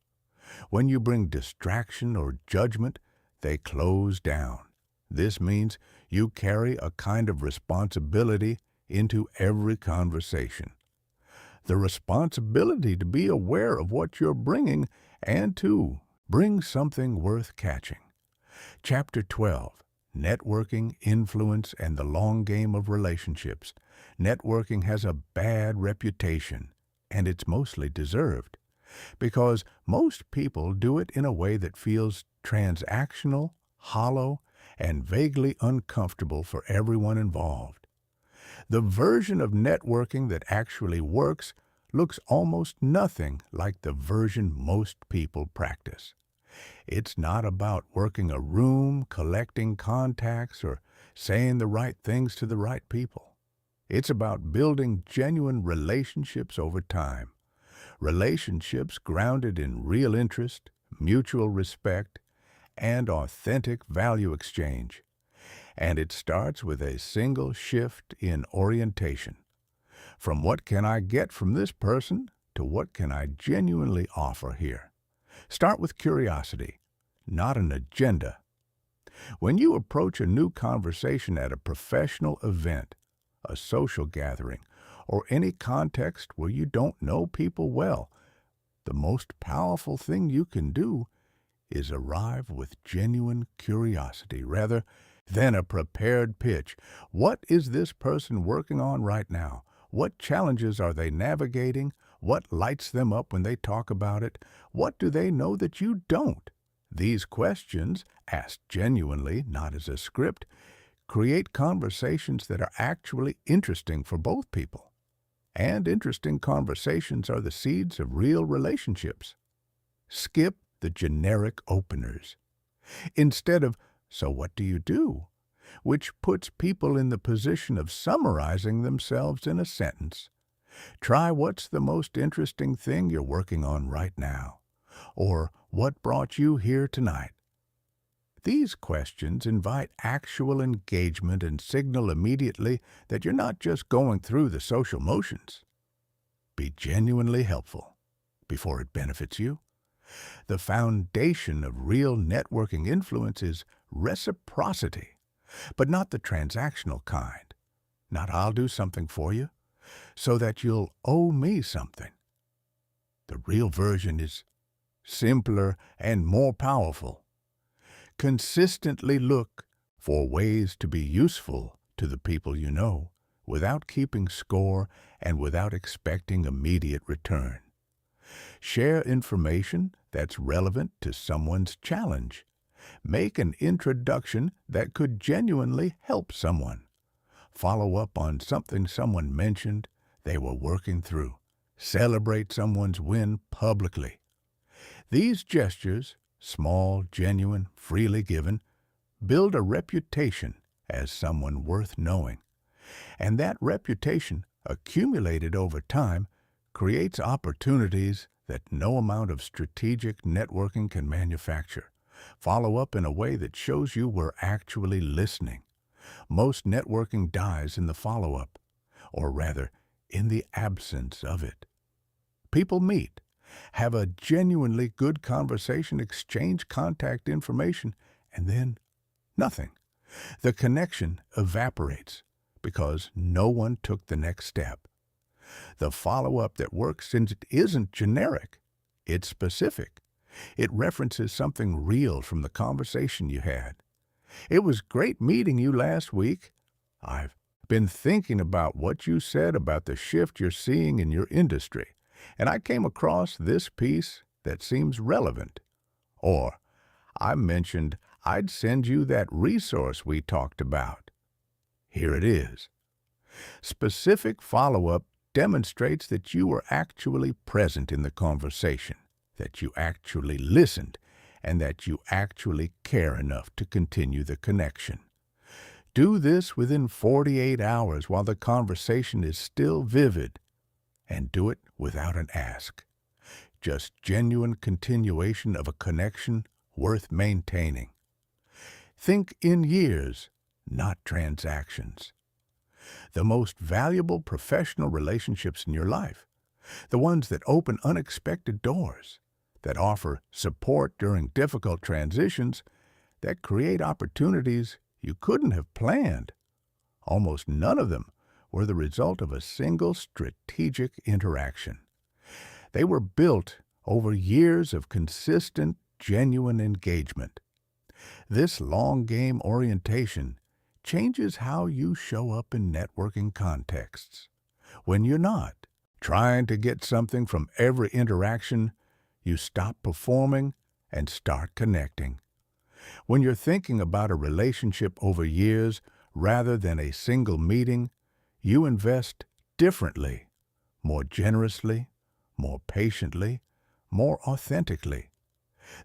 When you bring distraction or judgment, they close down. This means you carry a kind of responsibility into every conversation. the responsibility to be aware of what you're bringing and to bring something worth catching. Chapter 12, Networking, Influence, and the Long Game of Relationships. Networking has a bad reputation, and it's mostly deserved, because most people do it in a way that feels transactional, hollow, and vaguely uncomfortable for everyone involved. The version of networking that actually works looks almost nothing like the version most people practice. It's not about working a room, collecting contacts, or saying the right things to the right people. It's about building genuine relationships over time. Relationships grounded in real interest, mutual respect, and authentic value exchange. And it starts with a single shift in orientation. From what can I get from this person to what can I genuinely offer here? Start with curiosity, not an agenda. When you approach a new conversation at a professional event, a social gathering, or any context where you don't know people well, the most powerful thing you can do is arrive with genuine curiosity rather than a prepared pitch. What is this person working on right now? What challenges are they navigating? What lights them up when they talk about it? What do they know that you don't? These questions, asked genuinely, not as a script, create conversations that are actually interesting for both people. And interesting conversations are the seeds of real relationships. Skip the generic openers. Instead of, "So what do you do?" which puts people in the position of summarizing themselves in a sentence. Try, "What's the most interesting thing you're working on right now?" Or, "What brought you here tonight?" These questions invite actual engagement and signal immediately that you're not just going through the social motions. Be genuinely helpful before it benefits you. The foundation of real networking influence is reciprocity, but not the transactional kind. Not "I'll do something for you so that you'll owe me something." The real version is simpler and more powerful. Consistently look for ways to be useful to the people you know without keeping score and without expecting immediate return. Share information that's relevant to someone's challenge. Make an introduction that could genuinely help someone. Follow up on something someone mentioned they were working through. Celebrate someone's win publicly. These gestures, small, genuine, freely given, build a reputation as someone worth knowing. And that reputation, accumulated over time, creates opportunities that no amount of strategic networking can manufacture. Follow up in a way that shows you were actually listening. Most networking dies in the follow-up, or rather, in the absence of it. People meet, have a genuinely good conversation, exchange contact information, and then nothing. The connection evaporates because no one took the next step. The follow-up that works isn't generic. It's specific. It references something real from the conversation you had. "It was great meeting you last week. I've been thinking about what you said about the shift you're seeing in your industry, and I came across this piece that seems relevant." Or, "I mentioned I'd send you that resource we talked about. Here it is." Specific follow-up demonstrates that you were actually present in the conversation, that you actually listened, and that you actually care enough to continue the connection. Do this within 48 hours while the conversation is still vivid, and do it without an ask. Just genuine continuation of a connection worth maintaining. Think in years, not transactions. The most valuable professional relationships in your life, the ones that open unexpected doors, that offer support during difficult transitions, that create opportunities you couldn't have planned. Almost none of them were the result of a single strategic interaction. They were built over years of consistent, genuine engagement. This long-game orientation changes how you show up in networking contexts. When you're not trying to get something from every interaction, you stop performing and start connecting. When you're thinking about a relationship over years rather than a single meeting, you invest differently, more generously, more patiently, more authentically.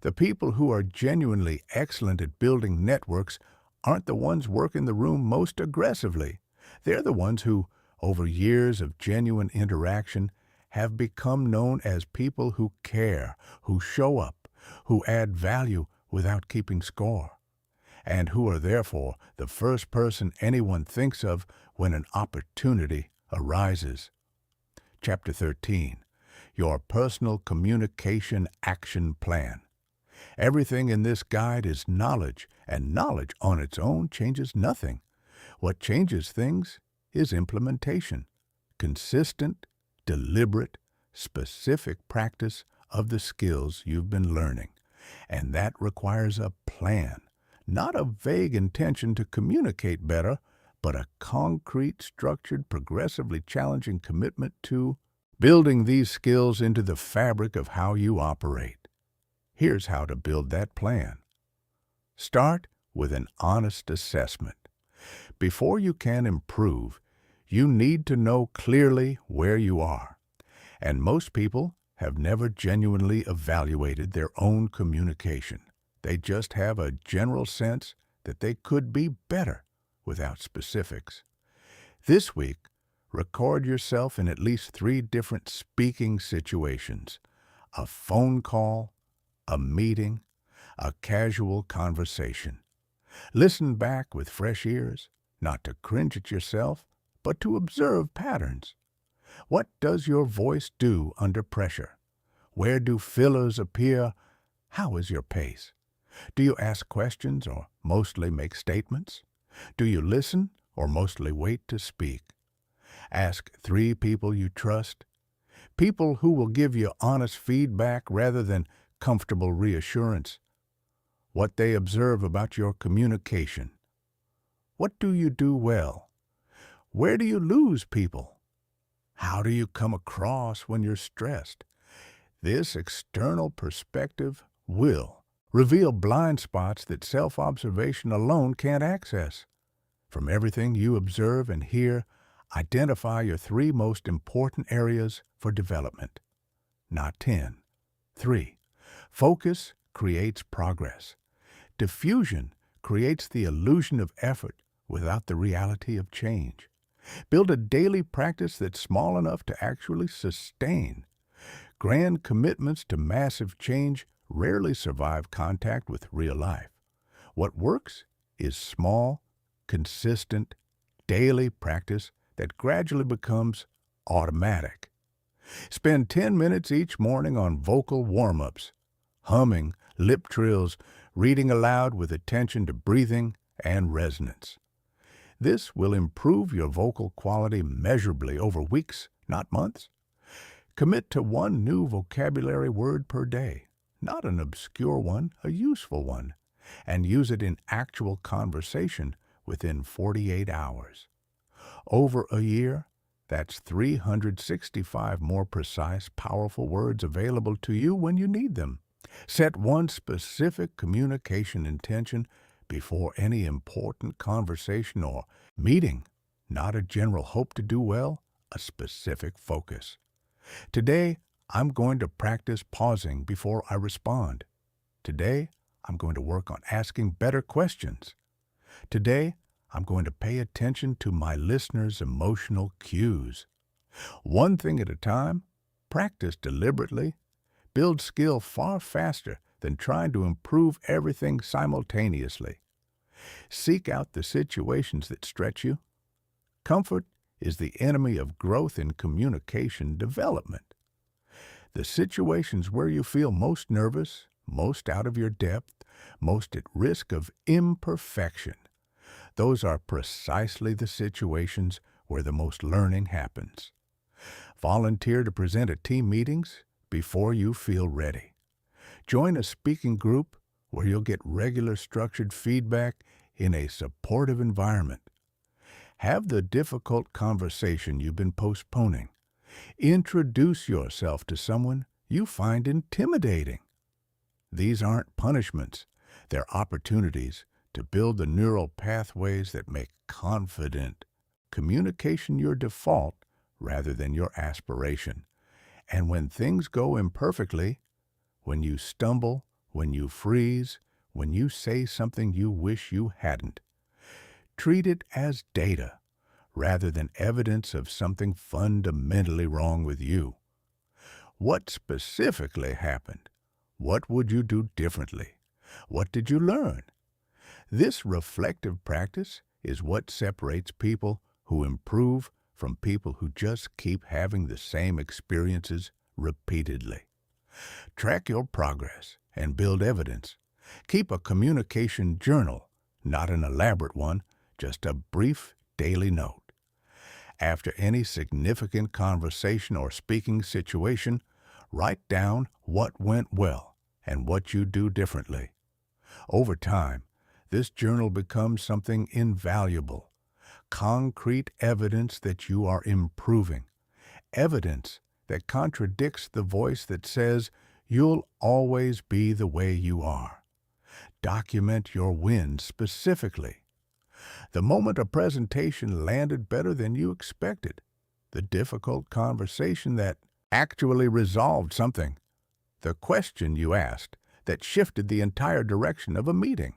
The people who are genuinely excellent at building networks aren't the ones working the room most aggressively. They're the ones who, over years of genuine interaction, have become known as people who care, who show up, who add value without keeping score, and who are therefore the first person anyone thinks of when an opportunity arises. Chapter 13. Your Personal Communication Action Plan. Everything in this guide is knowledge, and knowledge on its own changes nothing. What changes things is implementation, consistent, deliberate, specific practice of the skills you've been learning. And that requires a plan, not a vague intention to communicate better, but a concrete, structured, progressively challenging commitment to building these skills into the fabric of how you operate. Here's how to build that plan. Start with an honest assessment. Before you can improve, you need to know clearly where you are. And most people have never genuinely evaluated their own communication. They just have a general sense that they could be better without specifics. This week, record yourself in at least 3 different speaking situations: a phone call, a meeting, a casual conversation. Listen back with fresh ears, not to cringe at yourself, but to observe patterns. What does your voice do under pressure? Where do fillers appear? How is your pace? Do you ask questions or mostly make statements? Do you listen or mostly wait to speak? Ask 3 people you trust, people who will give you honest feedback rather than comfortable reassurance, what they observe about your communication. What do you do well? Where do you lose people? How do you come across when you're stressed? This external perspective will reveal blind spots that self-observation alone can't access. From everything you observe and hear, identify your 3 most important areas for development. Not 10. 3. Focus creates progress. Diffusion creates the illusion of effort without the reality of change. Build a daily practice that's small enough to actually sustain. Grand commitments to massive change rarely survive contact with real life. What works is small, consistent, daily practice that gradually becomes automatic. Spend 10 minutes each morning on vocal warm-ups, humming, lip trills, reading aloud with attention to breathing and resonance. This will improve your vocal quality measurably over weeks, not months. Commit to 1 new vocabulary word per day, not an obscure one, a useful one, and use it in actual conversation within 48 hours. Over a year, that's 365 more precise, powerful words available to you when you need them. Set 1 specific communication intention before any important conversation or meeting, not a general hope to do well, a specific focus. Today, I'm going to practice pausing before I respond. Today, I'm going to work on asking better questions. Today, I'm going to pay attention to my listeners' emotional cues. 1 thing at a time, practice deliberately, build skill far faster than trying to improve everything simultaneously. Seek out the situations that stretch you. Comfort is the enemy of growth in communication development. The situations where you feel most nervous, most out of your depth, most at risk of imperfection, those are precisely the situations where the most learning happens. Volunteer to present at team meetings before you feel ready. Join a speaking group where you'll get regular structured feedback in a supportive environment. Have the difficult conversation you've been postponing. Introduce yourself to someone you find intimidating. These aren't punishments. They're opportunities to build the neural pathways that make confident communication your default rather than your aspiration. And when things go imperfectly, when you stumble, when you freeze, when you say something you wish you hadn't, treat it as data rather than evidence of something fundamentally wrong with you. What specifically happened? What would you do differently? What did you learn? This reflective practice is what separates people who improve from people who just keep having the same experiences repeatedly. Track your progress and build evidence. Keep a communication journal, not an elaborate one, just a brief daily note. After any significant conversation or speaking situation, write down what went well and what you do differently. Over time, this journal becomes something invaluable, concrete evidence that you are improving, evidence that contradicts the voice that says you'll always be the way you are. Document your wins specifically. The moment a presentation landed better than you expected, the difficult conversation that actually resolved something, the question you asked that shifted the entire direction of a meeting,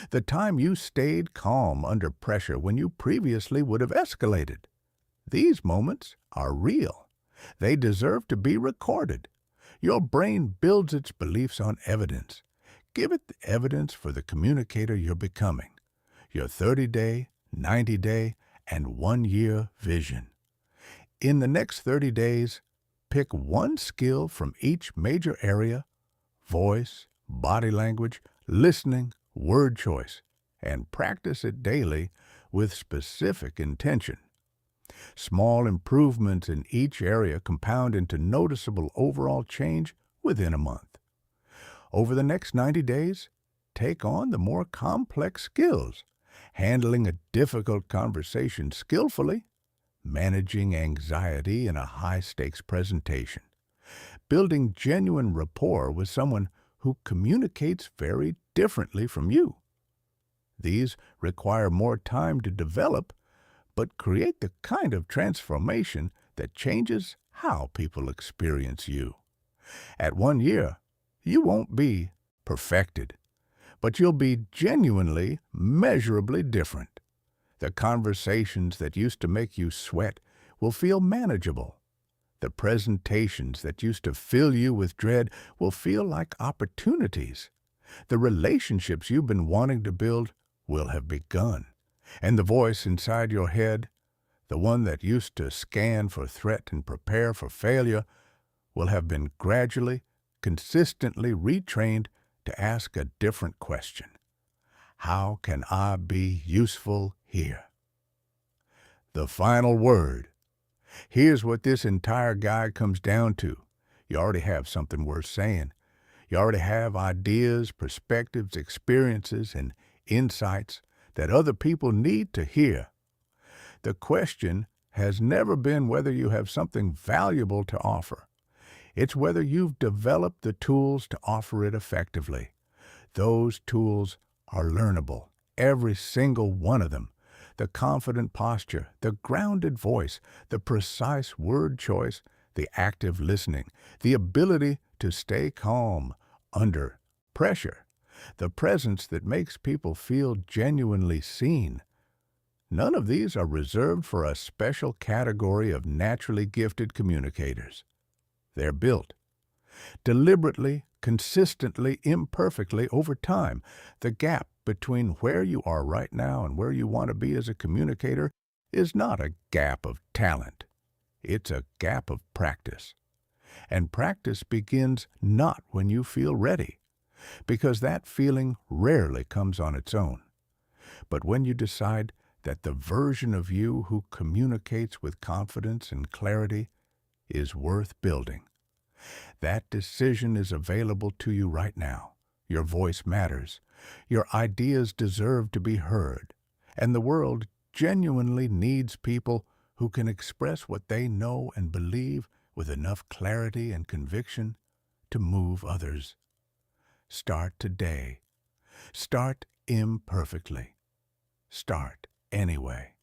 the time you stayed calm under pressure when you previously would have escalated. These moments are real. They deserve to be recorded. Your brain builds its beliefs on evidence. Give it the evidence for the communicator you're becoming. Your 30-day, 90-day, and 1-year vision. In the next 30 days, pick one skill from each major area: voice, body language, listening, word choice, and practice it daily with specific intention. Small improvements in each area compound into noticeable overall change within a month. Over the next 90 days, take on the more complex skills: handling a difficult conversation skillfully, managing anxiety in a high-stakes presentation, building genuine rapport with someone who communicates very differently from you. These require more time to develop, but create the kind of transformation that changes how people experience you. At 1 year, you won't be perfected, but you'll be genuinely, measurably different. The conversations that used to make you sweat will feel manageable. The presentations that used to fill you with dread will feel like opportunities. The relationships you've been wanting to build will have begun. And the voice inside your head, the one that used to scan for threat and prepare for failure, will have been gradually, consistently retrained to ask a different question. How can I be useful here? The final word. Here's what this entire guide comes down to. You already have something worth saying. You already have ideas, perspectives, experiences, and insights that other people need to hear. The question has never been whether you have something valuable to offer. It's whether you've developed the tools to offer it effectively. Those tools are learnable, every single one of them. The confident posture, the grounded voice, the precise word choice, the active listening, the ability to stay calm under pressure, the presence that makes people feel genuinely seen. None of these are reserved for a special category of naturally gifted communicators. They're built deliberately, consistently, imperfectly over time. The gap between where you are right now and where you want to be as a communicator is not a gap of talent. It's a gap of practice. And practice begins not when you feel ready, because that feeling rarely comes on its own, but when you decide that the version of you who communicates with confidence and clarity is worth building. That decision is available to you right now. Your voice matters. Your ideas deserve to be heard. And the world genuinely needs people who can express what they know and believe with enough clarity and conviction to move others. Start today. Start imperfectly. Start anyway.